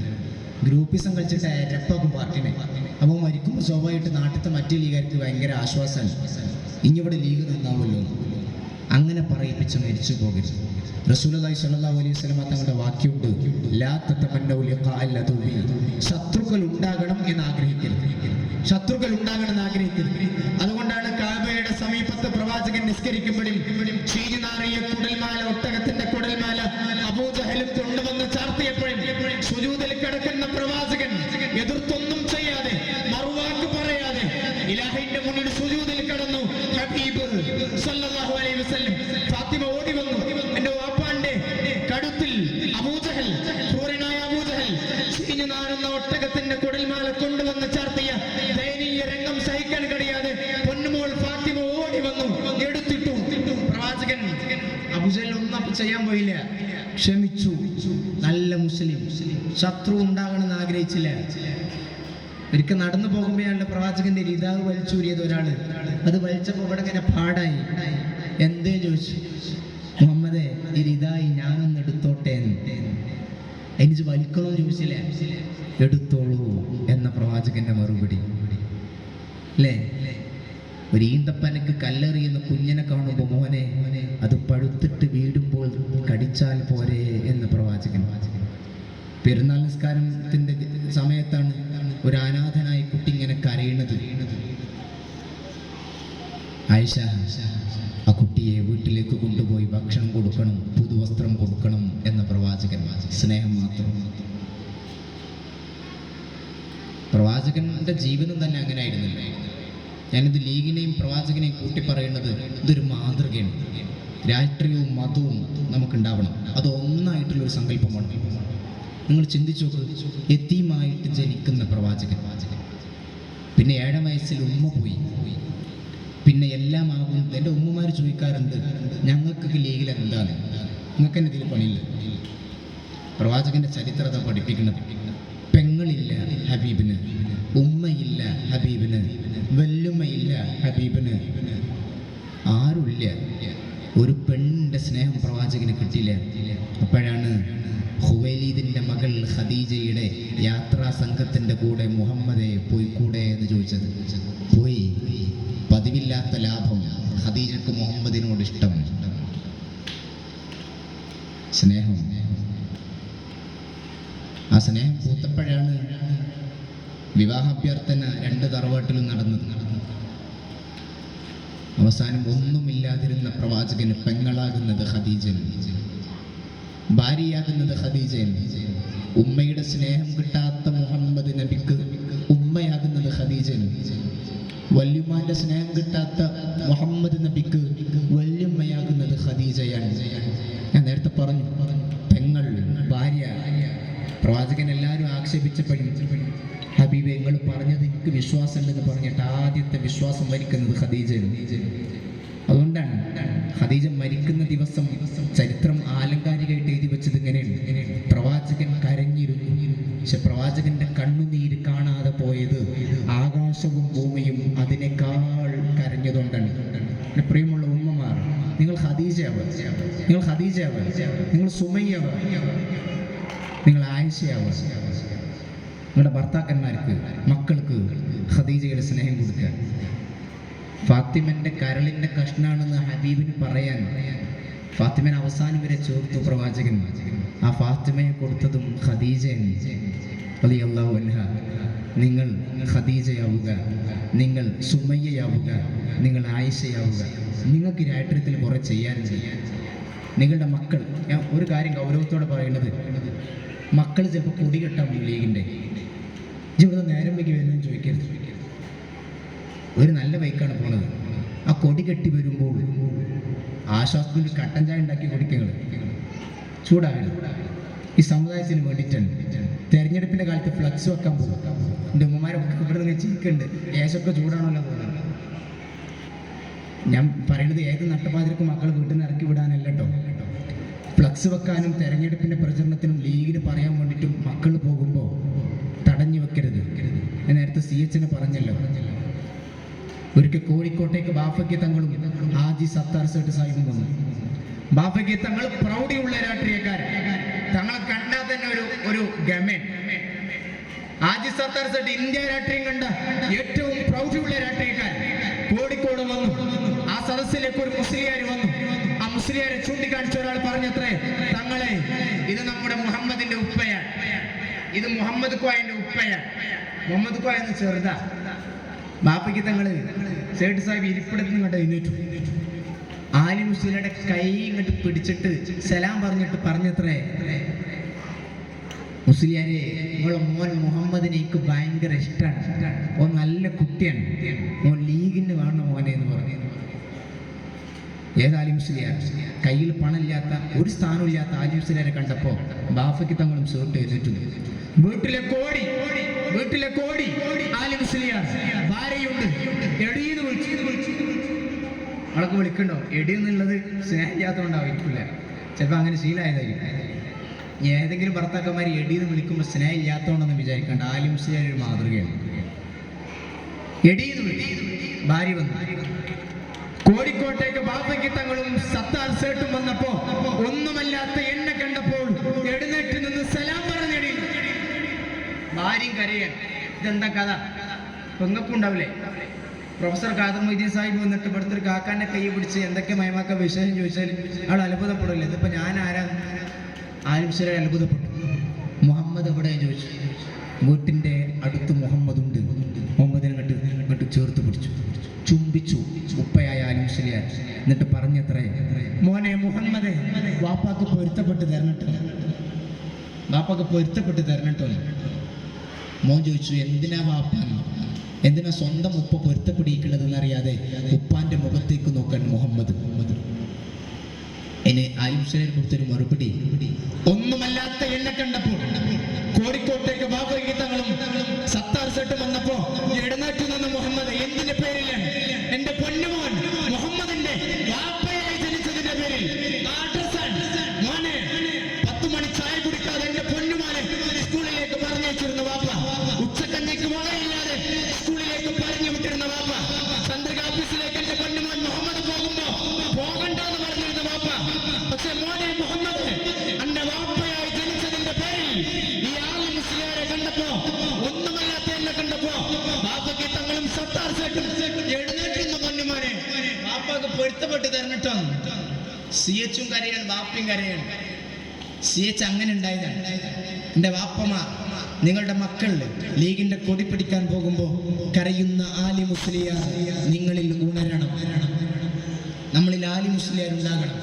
ഗ്രൂപ്പിസം കളിച്ചിട്ട് എരപ്പാക്കും പാർട്ടിനെ. അപ്പോൾ മരിക്കുമ്പോൾ സ്വാഭാവികമായിട്ട് നാട്ടിലത്തെ മറ്റു ലീഗുകാർക്ക് ഭയങ്കര ആശ്വാസമാണ്, ഇനി ഇവിടെ ലീഗ് നന്നാവുമല്ലോ. അങ്ങനെ പറയിപ്പിച്ച് മരിച്ചു പോകരുത്. റസൂലുള്ളാഹി സ്വല്ലല്ലാഹു അലൈഹി വസല്ലം തങ്ങളുടെ വാക്യമുണ്ട്, ലാ തതമന്നൗ ലിഖാഅൽ അദുവി. ശത്രുക്കൾ ഉണ്ടാകണം എന്ന് ആഗ്രഹിക്കരുത്. ശത്രുക്കൾ ഉണ്ടാകണം എന്ന് ആഗ്രഹിക്കരുത്. അതുകൊണ്ടാണ് കഅബയുടെ സമീപത്ത് പ്രവാചകൻ നിസ്കരിക്കുമ്പോഴും ചീഞ്ഞുനാറിയ കുടൽമാല, ഒട്ടകത്തിന്റെ കുടൽമാല അബൂജഹലും കൊണ്ടുവന്ന് ചാർത്തിയപ്പോഴും സുജൂദിൽ കിടക്കുന്ന പ്രവാചകൻ എതിർത്തൊന്നും ചെയ്യാതെ, മറുവാക്ക് പറയാതെ ഇലാഹിന്റെ മുന്നിൽ സുജൂദിൽ കിടന്നു. ഹബീബ് സല്ലല്ലാഹു അലൈഹി വസല്ലം. ഫാത്തിമ ഓടി വന്നു, എന്റെ വാപ്പാന്റെ കഴുത്തിൽ അബൂജഹൽ, ക്രൂരനായ അബൂജഹൽ ചീഞ്ഞു നാറുന്ന ഒട്ടകത്തിന്റെ കുടൽമാല കൊണ്ടുവന്ന് ചാർത്തിയ ദയനീയ രംഗം സഹിക്കാൻ കഴിയാതെ പൊന്നുമോൾ ഫാത്തിമ ഓടി വന്നു, എടുത്തിട്ടു. പ്രവാചകൻ അബൂജഹൽ ഒന്നും ചെയ്യാൻ പോയില്ല, ക്ഷമിച്ചു. നല്ല മുസ്ലിം, ശത്രു ഉണ്ടാകണമെന്ന് ആഗ്രഹിച്ചില്ല. ഒരിക്കൽ നടന്നു പോകുമ്പോഴാണ് പ്രവാചകന്റെ രിദാവ് വലിച്ചൂരിയത് ഒരാള്. അത് വലിച്ചപ്പോൾ ഇവിടെ ഇങ്ങനെ പാടായി. എന്തേ ചോദിച്ചു, മുഹമ്മദേ ഈ രിദായി ഞാനൊന്ന് എടുത്തോട്ടെ എന്ന്. എനിക്ക് വലിക്കണമെന്ന് ചോദിച്ചില്ല, എടുത്തോളൂ എന്ന പ്രവാചകന്റെ മറുപടി അല്ലേ. ഒരു ഈന്തപ്പനക്ക് കല്ലെറിയുന്ന കുഞ്ഞിനെ കാണുമ്പോൾ മോനെ അത് പഴുത്തിട്ട് വീടുമ്പോൾ കടിച്ചാൽ പോരെ എന്ന് പ്രവാചകൻ. പെരുന്നാൾ നിസ്കാരത്തിന്റെ സമയത്താണ് ഒരു അനാഥനായ കുട്ടി ഇങ്ങനെ കരയുന്നത്. ആയിഷ ആ കുട്ടിയെ വീട്ടിലേക്ക് കൊണ്ടുപോയി ഭക്ഷണം കൊടുക്കണം, പുതുവസ്ത്രം കൊടുക്കണം എന്ന പ്രവാചകൻ. സ്നേഹം മാത്രം. പ്രവാചകന്റെ ജീവിതം തന്നെ അങ്ങനെ ആയിരുന്നില്ല. ഞാനിത് ലീഗിനെയും പ്രവാചകനെയും കൂട്ടി പറയുന്നത് ഇതൊരു മാതൃകയാണ്. രാഷ്ട്രീയവും മതവും നമുക്കുണ്ടാവണം. അത് ഒന്നായിട്ടുള്ളൊരു സങ്കല്പമാണ്. നിങ്ങൾ ചിന്തിച്ചു നോക്ക്, യതീമായിട്ട് ജനിക്കുന്ന പ്രവാചകൻ, പിന്നെ 7 വയസ്സിൽ ഉമ്മ പോയി, പിന്നെ എല്ലാം ആകും. എൻ്റെ ഉമ്മമാർ ചോദിക്കാറുണ്ട്, ഞങ്ങൾക്കൊക്കെ ലീഗിൽ എന്താണ്, നിങ്ങൾക്ക് തന്നെ ഇതിൽ പണിയില്ല. പ്രവാചകന്റെ ചരിത്രത പഠിപ്പിക്കുന്നത്. പെങ്ങളില്ല ഹബീബിന്, ഉമ്മയില്ല ഹബീബിന്, വല്ലുമ്മയില്ല ഹബീബിന്, ആരുമില്ല. ഒരു പെണ്ണിൻ്റെ സ്നേഹം പ്രവാചകന് കിട്ടിയില്ല. അപ്പോഴാണ് ഖുവൈലീദിൻ്റെ മകൾ ഖദീജയുടെ യാത്രാ സംഘത്തിൻ്റെ കൂടെ മുഹമ്മദെ പോയിക്കൂടെ എന്ന് ചോദിച്ചത്. പോയി. പതിവില്ലാത്ത ലാഭം. ഖദീജക്ക് മുഹമ്മദിനോട് ഇഷ്ടം, സ്നേഹം. ആ സ്നേഹം പൂത്തപ്പോഴാണ് വിവാഹാഭ്യർത്ഥന 2 തറവാട്ടിലും നടന്നത്. അവസാനം ഒന്നുമില്ലാതിരുന്ന പ്രവാചകന് പെങ്ങളാകുന്നത് ഖദീജൻ, ഭാര്യയാകുന്നത് ഖദീജൻ. ഉമ്മയുടെ സ്നേഹം കിട്ടാത്ത മുഹമ്മദ് നബിക്ക് ഉമ്മയാകുന്നത് ഖദീജൻ. വല്യുമാന്റെ സ്നേഹം കിട്ടാത്ത മുഹമ്മദ് നബിക്ക് വല്യുമ്മയാകുന്നത് ഖദീജയാണ്. ഞാൻ നേരത്തെ പറഞ്ഞു, പെങ്ങൾ, ഭാര്യ. പ്രവാചകൻ എല്ലാവരും ആക്ഷേപിച്ചപ്പോഴും ഹബീബെ നിങ്ങൾ പറഞ്ഞത് എനിക്ക് വിശ്വാസമുണ്ടെന്ന് പറഞ്ഞിട്ട് ആദ്യത്തെ വിശ്വാസം മരിക്കുന്നത് ഖദീജയാണ്. അതുകൊണ്ടാണ് ഖദീജ മരിക്കുന്ന ദിവസം ചരിത്രം ആലങ്കാരികമായിട്ട് എഴുതി വെച്ചത് ഇങ്ങനെയാണ്. പ്രവാചകൻ കരഞ്ഞിരുന്നു, പക്ഷെ പ്രവാചകന്റെ കണ്ണുനീര് കാണാതെ പോയത് ആകാശവും ഭൂമിയും എൻ്റെ പ്രിയമുള്ള ഉമ്മമാർ, നിങ്ങൾ ഖദീജയാവുക, നിങ്ങൾ ഖദീജയാവുക, നിങ്ങൾ സുമയ്യാവുക, നിങ്ങൾ ആയിഷയാവുക. നിങ്ങളുടെ ഭർത്താക്കന്മാർക്ക്, മക്കൾക്ക് ഖദീജയുടെ സ്നേഹം കൊടുക്കുക. ഫാത്തിമൻ്റെ കരളിൻ്റെ കഷ്ണാണെന്ന് ഹബീബിന് പറയാൻ ഫാത്തിമനെ അവസാനം വരെ ചേർത്തു പ്രവാചകൻ. ആ ഫാത്തിമയെ കൊടുത്തതും ഖദീജയാണ് റളിയല്ലാഹു അൻഹ. നിങ്ങൾ ഖദീജയാവുക, നിങ്ങൾ സുമയ്യയാവുക, നിങ്ങൾ ആയിഷയാവുക. നിങ്ങൾക്ക് രാഷ്ട്രീയത്തിൽ കുറേ ചെയ്യാനുണ്ട്. നിങ്ങളുടെ മക്കൾ, ഞാൻ ഒരു കാര്യം ഗൗരവത്തോടെ പറയുന്നത്, മക്കൾ ചിലപ്പോൾ കൊടി കെട്ടാൻ പോകും ലീഗിൻ്റെ. ഇവിടെ നേരം വൈകി വരുന്നതെന്ന് ചോദിക്കരുത്. ഒരു നല്ല ബൈക്കാണ് പോണത്, ആ കൊടി കെട്ടി വരുമ്പോൾ ആശ്വാസത്തിന് കട്ടൻ ചായ ഉണ്ടാക്കി കുടിക്കുന്നത് ചൂടാകരുത്. ഈ സമുദായത്തിന് വേണ്ടിയിട്ടാണ്. തെരഞ്ഞെടുപ്പിൻ്റെ കാലത്ത് ഫ്ലക്സ് വെക്കാൻ പോകും. എൻ്റെ ഉമ്മമാരൊക്കെ ഇവിടെ നിന്ന് ചിരിക്കുന്നുണ്ട്, ഏശൊക്കെ ചൂടാണല്ലോ തോന്നുന്നത്. ഞാൻ പറയുന്നത് ഏത് നട്ടപ്പാതിരക്കും മക്കൾ വീട്ടിൽ നിന്ന് ഇറക്കി വിടാനല്ല കേട്ടോ. ഫ്ലക്സ് വെക്കാനും തെരഞ്ഞെടുപ്പിൻ്റെ പ്രചരണത്തിനും ലീഗിന് പറയാൻ വേണ്ടിയിട്ടും മക്കൾ പോകുമ്പോൾ തടഞ്ഞു വെക്കരുത്. ഞാൻ നേരത്തെ CH പറഞ്ഞല്ലോ. ഒരിക്കൽ കോഴിക്കോട്ടേക്ക് ബാഫയ്ക്ക് തങ്ങളും ഹാജി സത്താർ സേട്ട് സാഹിബും വന്നു. ബാഫയ്ക്ക് തങ്ങൾ പ്രൗഢിയുള്ള രാഷ്ട്രീയക്കാരൻ, തങ്ങളെ കണ്ടാൽ തന്നെ ഒരു ഗമൻ. ഹാജി സത്താർ സേട്ട് ഇന്ത്യ രാഷ്ട്രീയം കണ്ട ഏറ്റവും പ്രൗഢിയുള്ള രാഷ്ട്രീയക്കാരൻ കോഴിക്കോട് വന്നു. ആ സദസ്സിലേക്ക് ഒരു മുസ്ലിയാർ വന്നു. ആ മുസ്ലിയാരെ ചൂണ്ടിക്കാണിച്ച ഒരാൾ പറഞ്ഞത്രേ, തങ്ങളെ ഇത് നമ്മുടെ മുഹമ്മദിന്റെ ഉപ്പയാണ്, ഇത് മുഹമ്മദ് കോയന്റെ ഉപ്പയാണ്. മുഹമ്മദ് കോയ എന്ന് ചെറുതാ. ബാപ്പയ്ക്ക് തങ്ങള് സേട്ട് സാഹിബ് ഇരിപ്പിടത്തിൽ ഇങ്ങോട്ട് എഴുന്നേറ്റു. ആലി മുസ്ലിയുടെ കൈ ഇങ്ങോട്ട് പിടിച്ചിട്ട് സലാം പറഞ്ഞത്രേ, മുസ്ലിയാരെ നിങ്ങളെ മോൻ മുഹമ്മദിനെ എനിക്ക് ഭയങ്കര ഇഷ്ടമാണ്, ഓ നല്ല കുട്ടിയാണ്, മോൻ ലീഗിന് വേണം മോനെ എന്ന് പറഞ്ഞു. ഏത് ആലി മുസ്ലിയാർ? കയ്യിൽ പണമില്ലാത്ത, ഒരു സ്ഥാനമില്ലാത്ത ആലി മുസ്ലിയാരെ കണ്ടപ്പോൾ ബാഫയ്ക്ക് തങ്ങളും സേട്ട് എഴുന്നേറ്റു. വീട്ടിലെ കോടി ആലി മുസ്ലിയാർ, ഭാര്യയുണ്ട്, എടീന്ന് വിളിച്ചു. അവളൊക്കെ വിളിക്കണ്ടോ? എടി എന്നുള്ളത് സ്നേഹമില്ലാത്തതുകൊണ്ടാവില്ല, ചിലപ്പോൾ അങ്ങനെ ശീലമായതായിരിക്കും. ഏതെങ്കിലും ഭർത്താക്കന്മാർ എടീന്ന് വിളിക്കുമ്പോൾ സ്നേഹം ഇല്ലാത്തതുകൊണ്ടെന്ന് വിചാരിക്കണ്ട. ആലി മുസ്ലിയാർ ഒരു മാതൃകയാണ്. എടീന്ന് വിളിച്ചു. ഭാര്യ വന്നു. കോഴിക്കോട്ടേക്ക് ബാപ്പയ്ക്ക് തങ്ങളും സത്താർ സേട്ടും വന്നപ്പോ ഒന്നുമല്ലാത്ത എന്നെ കണ്ടപ്പോൾ എഴുന്നേറ്റ് നിന്ന് സലാം പറഞ്ഞെടി. ഭാര്യയും കരയാണ്. ഇതെന്താ കഥ? പെങ്ങപ്പും ഉണ്ടാവില്ലേ? പ്രൊഫസർ ഖാദർ മൊയ്തീൻ സാഹിബ് വന്നിട്ട് ഇവിടുത്തെ ഒരു കാക്കാന്റെ കൈ പിടിച്ച് എന്തൊക്കെ മയമാക്ക വിഷയം ചോദിച്ചാൽ ആൾ അത്ഭുതപ്പെടില്ല. ഇതിപ്പോ ഞാൻ ആരാ? ആലിം ശരി അത്ഭുതപ്പെട്ടു. മുഹമ്മദ് എവിടെ ചോദിച്ചു. വീട്ടിന്റെ അടുത്ത് മുഹമ്മദ് ഉണ്ട്. മുഹമ്മദിനെ ഇങ്ങോട്ട് ചേർത്ത് പിടിച്ചു, ചുംബിച്ചു. ഉപ്പയായ ആലിം ശരിയാർ. എന്നിട്ട് പറഞ്ഞത്രേ, മോനെ മുഹമ്മദേ, വാപ്പാക്ക് പൊരുത്തപ്പെട്ട് തരണട്ടോ. മോൻ ചോദിച്ചു, എന്തിനാ വാപ്പ, എന്തിനാ സ്വന്തം ഉപ്പ പൊരുത്തപ്പെടിയിക്കുന്നതെന്ന് അറിയാതെ ഉപ്പാന്റെ മുഖത്തേക്ക് നോക്കാൻ മുഹമ്മദ്. ഇനി ആലിം ശരിയാർ കൊടുത്തൊരു മറുപടി, ഒന്നുമല്ലാത്ത എന്നെ കണ്ടപ്പോൾ കോഴിക്കോട്ടേക്ക് ബാബയ്ക്ക് തങ്ങളും സത്താർ സെട്ട് വന്നപ്പോ എഴുന്നേറ്റ് നിന്ന് മുഹമ്മദ്, എന്തിന്റെ പേരിലാണ്? എന്റെ പൊന്നുമോൻ മുഹമ്മദിന്റെ വാപ്പയായി ജനിച്ചതിന്റെ പേരിൽ മോനെ 10 മണി ചായ കുടിക്കാതെ എന്റെ പൊന്നുമോനെ സ്കൂളിലേക്ക് പറഞ്ഞയച്ചിരുന്ന വാപ്പ, ഉച്ചക്കഞ്ഞിക്ക് മുളയില്ലാതെ സ്കൂളിലേക്ക് പറഞ്ഞു വിട്ടിരുന്ന വാപ്പ, ചന്ദ്രിക ഓഫീസിലേക്ക് എന്റെ പൊന്നുമോൻ മുഹമ്മദ് പോകുമ്പോ പോകണ്ടെന്ന് പറഞ്ഞിരുന്ന വാപ്പ. പക്ഷെ മോനെ മുഹമ്മദ്, എന്റെ വാപ്പയായി ജനിച്ചതിന്റെ പേരിൽ ഈ ആലി മുസ്ലിയാരെ കണ്ടപ്പോ, ഒന്നുമല്ലാത്ത എന്നെ കണ്ടപ്പോ വാപ്പയ്ക്ക് തങ്ങളും സത്താർ സേട്ടും എഴുന്നേറ്റുന്ന പൊന്നുമോനെ വാപ്പക്ക് പൊരുത്തപ്പെട്ട് തരണിട്ടോ. CH കരയാണ്, വാപ്പയും കരയാണ്. CH അങ്ങനെ ഉണ്ടായതാണ്. എൻ്റെ വാപ്പമാർ, നിങ്ങളുടെ മക്കൾ ലീഗിന്റെ കൊടി പിടിക്കാൻ പോകുമ്പോ കരയുന്ന ആലി മുസ്ലിയാർ നിങ്ങളിൽ ഉണരണം. നമ്മളിൽ ആലി മുസ്ലിയാർ ഉണ്ടാകണം.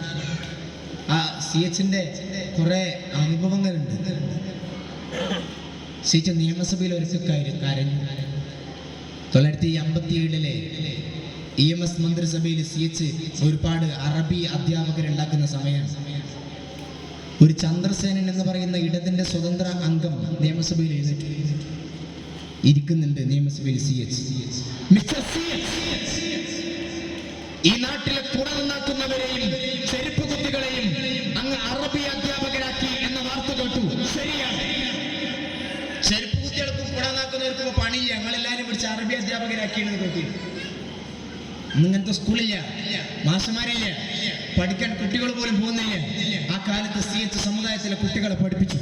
ആ CHന്റെ കുറെ അനുഭവങ്ങളുണ്ട്. CH നിയമസഭയിൽ ഒരിക്കൽ കരഞ്ഞു. 1957 EMS മന്ത്രിസഭയിൽ CH ഒരുപാട് അറബി അധ്യാപകരുണ്ടാക്കുന്ന സമയമാണ്. ഒരു ചന്ദ്രസേനൻ എന്ന് പറയുന്ന ഇടതിന്റെ സ്വതന്ത്ര അംഗം നിയമസഭയിൽ ഇരിക്കുന്നുണ്ട്. നിയമസഭയിൽ CH, ഈ നാട്ടിലെ കുട നന്നാക്കുന്നവരെയും ചെരുപ്പ് കുത്തികളെയും അങ്ങ് അറബി അധ്യാപകരാക്കി എന്ന വാർത്ത കേട്ടു. ശരിയാണ്, ചെരുപ്പ് കുത്തികൾക്കും കുട നന്നാക്കുന്നവർക്കും പണിയില്ല, ഞങ്ങളെല്ലാവരും പിടിച്ച് അറബി അധ്യാപകരാക്കിയെന്ന് കേട്ടു. ഇന്നിങ്ങനത്തെ സ്കൂളില്ല, മാഷന്മാരില്ല, പഠിക്കാൻ കുട്ടികൾ പോലും പോകുന്നില്ല. ആ കാലത്ത് CH സമുദായത്തിലെ കുട്ടികളെ പഠിപ്പിച്ചു.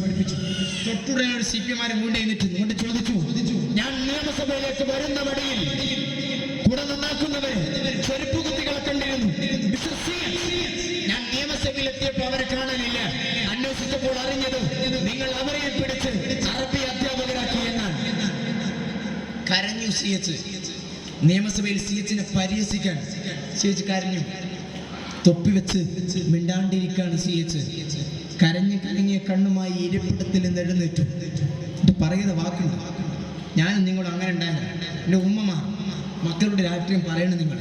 തൊട്ടുടനെ ഒരു CPമാർ വീണ്ടും എന്നിട്ട് ചോദിച്ചു, ഞാൻ നിയമസഭയിലേക്ക് വരുന്ന വഴിയിൽ കൂടെ നന്നാക്കുന്നവരെ ചെരുപ്പ് കുത്തികളെ കണ്ടിരുന്നു. മിസ്റ്റർ CH, ഞാൻ നിയമസഭയിലെത്തിയപ്പോൾ അവരെ കാണാനില്ല. അന്വേഷിച്ചപ്പോൾ അറിഞ്ഞത് നിങ്ങൾ അവരെ പിടിച്ച് അറബി അധ്യാപകരാക്കി എന്നാണ്. കരഞ്ഞു CH. നിയമസഭയിൽ CHനെ പരിഹസിക്കാൻ CH കരഞ്ഞു. തൊപ്പി വെച്ച് മിണ്ടാണ്ടിരിക്കാണ് CH. കരഞ്ഞ് കലങ്ങിയ കണ്ണുമായി ഇരിപ്പിടത്തിൽ നിന്ന് എഴുന്നേറ്റു. എന്നിട്ട് പറയുന്ന വാക്കുണ്ട്, ഞാനും നിങ്ങളും അങ്ങനെ ഉണ്ടായിരുന്നു. എൻ്റെ ഉമ്മമാർ മക്കളുടെ രാഷ്ട്രീയം പറയണം. നിങ്ങൾ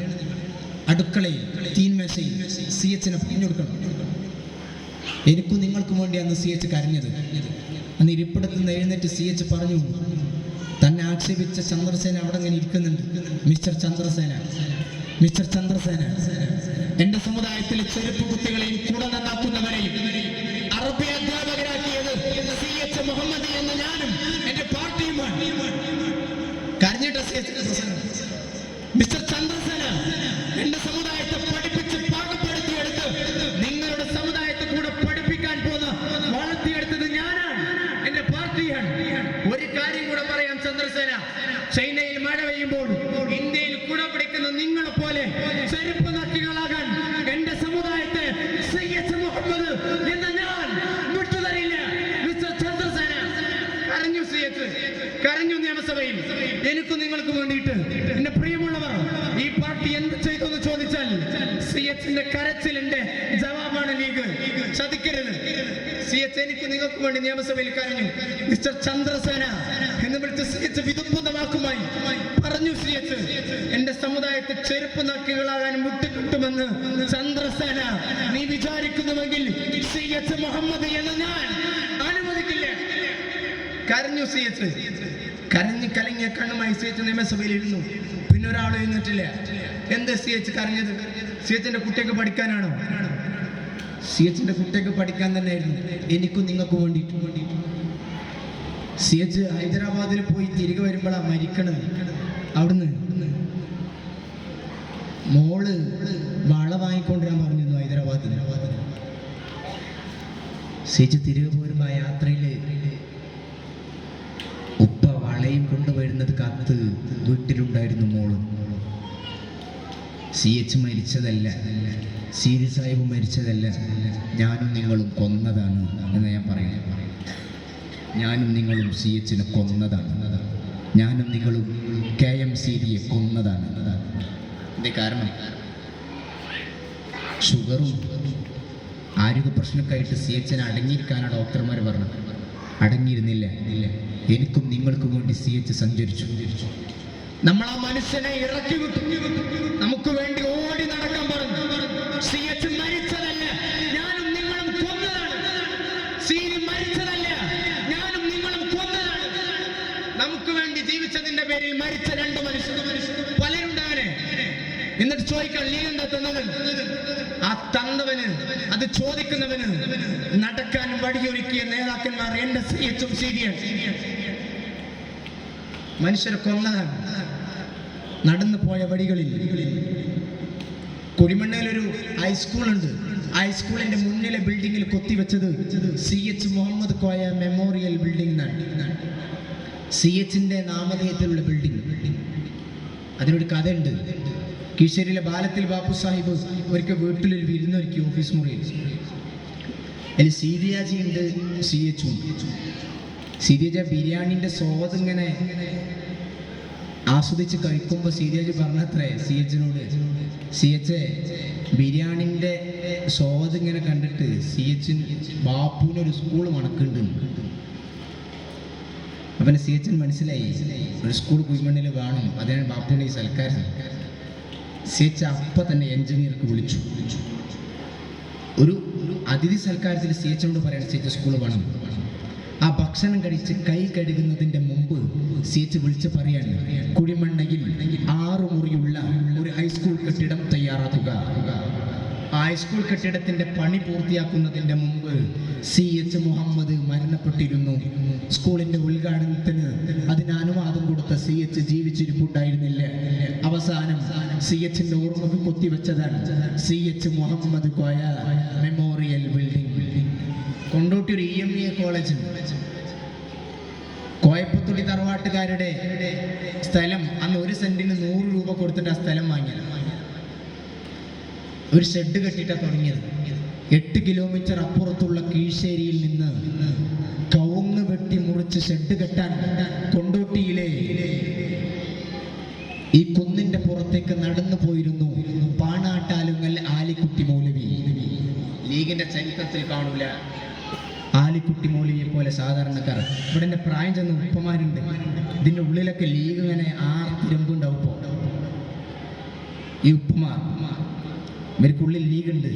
അടുക്കളയിൽ തീന്മേശയിൽ CHനെ പറഞ്ഞു കൊടുക്കണം. എനിക്കും നിങ്ങൾക്കും വേണ്ടി അന്ന് CH കരഞ്ഞത്. അന്ന് ഇരിപ്പിടത്തിൽ നിന്ന് എഴുന്നേറ്റ് CH പറഞ്ഞു, തന്നെ ആക്ഷേപിച്ച ചന്ദ്രസേന അവിടെ അങ്ങനെ ഇരിക്കുന്നുണ്ട്. മിസ്റ്റർ ചന്ദ്രസേന, എന്റെ സമുദായത്തിലെ ചെരുപ്പ് കുത്തികളെയും കൂടെ നന്നാക്കുന്നവരെയും അറബി അധ്യാപകരാക്കിയത് CH മുഹമ്മദ് എന്ന ഞാനും എന്റെ പാർട്ടിയുമാണ്. കരഞ്ഞിട്ട മിസ്റ്റർ ചന്ദ്രസേന, എന്റെ സമുദായത്തെ പഠിപ്പിച്ച് പാകപ്പെടുത്തിയെടുത്ത് നിങ്ങളുടെ സമുദായത്തെ കൂടെ പഠിപ്പിക്കാൻ പോന്ന വളർത്തിയെടുത്തത് ഞാനാണ്, എന്റെ പാർട്ടിയാണ്. ഒരു കാര്യം കൂടെ പറയാം ചന്ദ്രസേന, ചൈനയിൽ മഴ പെയ്യുമ്പോൾ ഇന്ത്യയിൽ കുട പിടിക്കുന്ന നിങ്ങളെ പോലെ ചെരുപ്പ് നക്കികളാകാൻ എന്റെ സമുദായത്തെ CH മുഹമ്മദ് എന്ന ഞാൻ വിട്ടുതരില്ല. മിസ്റ്റർ ചന്ദ്രസേന കരഞ്ഞു. CH കരഞ്ഞു നിയമസഭയിൽ. എനിക്കും നിങ്ങൾക്കും വേണ്ടിയിട്ട്. എന്റെ പ്രിയമുള്ളവർ, ഈ പാർട്ടി എന്ത് ചെയ്തു എന്ന് ചോദിച്ചാൽ CHന്റെ കരച്ചിലിന്റെ ജവാബാണ് ലീഗ്. ചതിക്കരുത്. CH എനിക്ക് നിങ്ങൾക്ക് വേണ്ടി നിയമസഭയിൽ കരഞ്ഞു. മിസ്റ്റർ ചന്ദ്രസേന എന്ന് വിളിച്ച് CH വിതുമ്പുന്ന വാക്കുമായി പറഞ്ഞു. CH എന്റെ സമുദായത്തെ ചെരുപ്പ് നക്കികളാകാൻ മുട്ടിക്കിട്ടുമെന്ന് ചന്ദ്രസേന നീ വിചാരിക്കുന്നുവെങ്കിൽ CH മുഹമ്മദ് എന്ന് ഞാൻ അനുവദിക്കില്ല. കരഞ്ഞു CH. കരഞ്ഞ് കലങ്ങിയ കണ്ണുമായി CH നിയമസഭയിൽ ഇരുന്നു. പിന്നെ ഒരാൾ എഴുന്നിട്ടില്ല. എന്താ CH കരഞ്ഞത്? CHന്റെ കുട്ടിയൊക്കെ പഠിക്കാനാണോ? CHന്റെ കുട്ടിയൊക്കെ പഠിക്കാൻ തന്നെയായിരുന്നു, എനിക്കും നിങ്ങൾക്കും വേണ്ടിയിട്ട്. CH ഹൈദരാബാദിൽ പോയി തിരികെ വരുമ്പോഴാണ് മരിക്കണത്. അവിടുന്ന് മോള് വള വാങ്ങിക്കൊണ്ടിരാൻ പറഞ്ഞിരുന്നു ഹൈദരാബാദിൽ. CH തിരികെ പോരുമ്പോൾ ആ യാത്രയിൽ ഉപ്പ വളയും കൊണ്ടുവരുന്നത് കാത്ത് വീട്ടിലുണ്ടായിരുന്നു മോള്. CH മരിച്ചതല്ല, സീരി സാഹിബ് മരിച്ചതല്ല, ഞാനും നിങ്ങളും കൊന്നതാണ് എന്ന് ഞാൻ പറയുന്നത്. ഞാനും നിങ്ങളും CHനെ കൊന്നതാണ്. ഞാനും നിങ്ങളും KM സീരിയെ കൊന്നതാണ്. എന്തേ കാരണം? ഷുഗറും ആരോഗ്യ പ്രശ്നമൊക്കെ ആയിട്ട് CHനെ അടങ്ങിയിരിക്കാനാണ് ഡോക്ടർമാർ പറഞ്ഞത്. അടങ്ങിയിരുന്നില്ല. എനിക്കും നിങ്ങൾക്കും വേണ്ടി CH സഞ്ചരിച്ചു. നമ്മൾ ആ മനുഷ്യനെ ഇറക്കി വിട്ടു. നമുക്ക് വേണ്ടി ഓടി നടക്കാൻ പറഞ്ഞു. CH മരിച്ചതല്ല, ഞാനും നിങ്ങളും കൊന്നതാണ്. സീരി മരിച്ചതല്ല, ഞാനും നിങ്ങളും കൊന്നതാണ്. നമുക്ക് വേണ്ടി ജീവിച്ചതിന്റെ പേരിൽ മരിച്ച രണ്ട് മനുഷ്യർ പലരുണ്ടാവനെ. എന്നിട്ട് ചോദിക്കാൻ നീ എന്താ തന്നത്? ആ തന്നവന്, അത് ചോദിക്കുന്നവന് നടക്കാൻ വഴിയൊരുക്കിയ നേതാക്കന്മാർ എന്റെ CHും സീരിയാണ്. മനുഷ്യരെ കൊന്നതാണ്. നടന്നു പോയ വഴികളിൽ കുടിമണ്ണയിലൊരു ഹൈസ്കൂളുണ്ട്. ഹൈസ്കൂളിന്റെ മുന്നിലെ ബിൽഡിങ്ങിൽ കൊത്തിവെച്ചത് CH Muhammad Koya memorial building എന്നാണ്. CHന്റെ നാമധേയത്തിലുള്ള ബിൽഡിംഗ്. അതിനൊരു കഥയുണ്ട്. കീശേരിയിലെ ബാലത്തിൽ ബാപ്പു സാഹിബ് ഒരിക്കൽ വീട്ടിലൊരു വിരുന്നൊരുക്കി ഓഫീസ് മുറിയിൽ. അതിൽ സീരിയാജി ഉണ്ട്, CHും ഉണ്ട്. സീരിയാജ ബിരിയാണിന്റെ സ്വാദ് ഇങ്ങനെ ആസ്വദിച്ച് കഴിക്കുമ്പോൾ സീരിയാജി പറഞ്ഞത്രേ CHനോട്, CH ബിരിയാണിന്റെ സ്വാദ് ഇങ്ങനെ കണ്ടിട്ട് CHന് ബാപ്പുവിനൊരു സ്കൂൾ മണക്കുന്നുണ്ട്. അപ്പം CHന് മനസ്സിലായി ഒരു സ്കൂൾ കുഴിമണ്ണിൽ വേണം, അതിനാണ് ബാപ്പുവിനെ ഈ സൽക്കാരം. CH അപ്പം തന്നെ എഞ്ചിനീയർക്ക് വിളിച്ചു. ഒരു അതിഥി സൽക്കാരത്തിൽ CHനോട് പറയണം CH സ്കൂൾ വേണം. ആ ഭക്ഷണം കഴിച്ച് കൈ കഴുകുന്നതിൻ്റെ മുമ്പ് CH വിളിച്ച് പറയാണ്, കുഴിമണ്ണയിൽ 6 മുറിയുള്ള ഒരു ഹൈസ്കൂൾ കെട്ടിടം തയ്യാറാക്കുക. ഹൈസ്കൂൾ കെട്ടിടത്തിന്റെ പണി പൂർത്തിയാക്കുന്നതിന്റെ മുമ്പ് CH മുഹമ്മദ് മരണപ്പെട്ടിരുന്നു. സ്കൂളിന്റെ ഉദ്ഘാടനത്തിന് അതിന് അനുവാദം കൊടുത്ത CH ജീവിച്ചിരിപ്പുണ്ടായിരുന്നില്ല. അവസാനം CHന്റെ ഓർമ്മക്ക് കൊത്തിവെച്ചതാണ് CH Muhammad Koya memorial building. Kondotty ഒരു EMA കോളേജ്, കോയപ്പത്തുള്ളി തറവാട്ടുകാരുടെ സ്ഥലം അന്ന് 1 സെന്റിന് 100 രൂപ കൊടുത്തിട്ട് ആ സ്ഥലം വാങ്ങിയത്. ഒരു ഷെഡ് കെട്ടിയിട്ടാണ് തുടങ്ങിയത്. 8 കിലോമീറ്റർ അപ്പുറത്തുള്ള കീഴ്ശ്ശേരിയിൽ നിന്ന് കവുങ്ങ് വെട്ടി മുറിച്ച് ഷെഡ് കെട്ടാൻ കൊണ്ടോട്ടിയിലെ ഈ കുന്നിന്റെ പുറത്തേക്ക് നടന്നു പോയിരുന്നു പാണാട്ടാലുങ്ങൽ ആലിക്കുട്ടി മൗലവി. ലീഗിന്റെ ചരിത്രത്തിൽ കാണൂല ആലിക്കുട്ടി മൗലവിയെ പോലെ സാധാരണക്കാർ. ഇവിടെ എൻ്റെ പ്രായം ചെന്ന ഉപ്പമാരുണ്ട്. ഇതിൻ്റെ ഉള്ളിലൊക്കെ ലീഗ് ഇങ്ങനെ തിരമ്പുണ്ടാവും. ഇപ്പോൾ ഈ ഉപ്പമാർ ഇവർക്കുള്ളിൽ ലീഗ് ഉണ്ട്.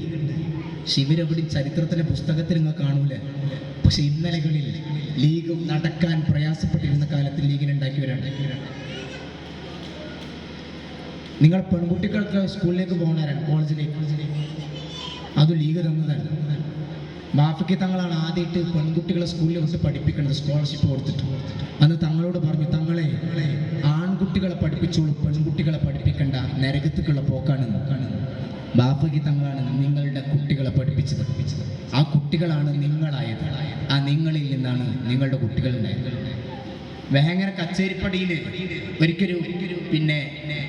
പക്ഷെ ഇവരെവിടെ ചരിത്രത്തിലെ പുസ്തകത്തിൽ നിങ്ങൾ കാണൂല. പക്ഷെ ഇന്നലകളിൽ ലീഗ് നടക്കാൻ പ്രയാസപ്പെട്ടിരുന്ന കാലത്ത് ലീഗിനെ ഉണ്ടാക്കിയവരാണ്. നിങ്ങൾ പെൺകുട്ടികൾക്ക് സ്കൂളിലേക്ക് പോകുന്നവരാണ്, കോളേജിലേക്ക്, അത് ലീഗ് തന്നതാണ്. ബാഫയ്ക്ക് തങ്ങളാണ് ആദ്യമായിട്ട് പെൺകുട്ടികളെ സ്കൂളിൽ വിട്ട് പഠിപ്പിക്കുന്നത്, സ്കോളർഷിപ്പ് കൊടുത്തിട്ട്. അന്ന് തങ്ങളോട് പറഞ്ഞു, തങ്ങളെ ആൺകുട്ടികളെ പഠിപ്പിച്ചോളൂ, പെൺകുട്ടികളെ പഠിപ്പിക്കണ്ട, നരകത്തേക്കുള്ള പോക്കാണ്. ബാഫയ്ക്ക് തങ്ങളാണ് നിങ്ങളുടെ കുട്ടികളെ പഠിപ്പിച്ചത്. ആ കുട്ടികളാണ് നിങ്ങളായത്. ആ നിങ്ങളിൽ നിന്നാണ് നിങ്ങളുടെ കുട്ടികൾ ഉണ്ടായത്. വേങ്ങര കച്ചേരിപ്പടിയിൽ ഒരിക്കലും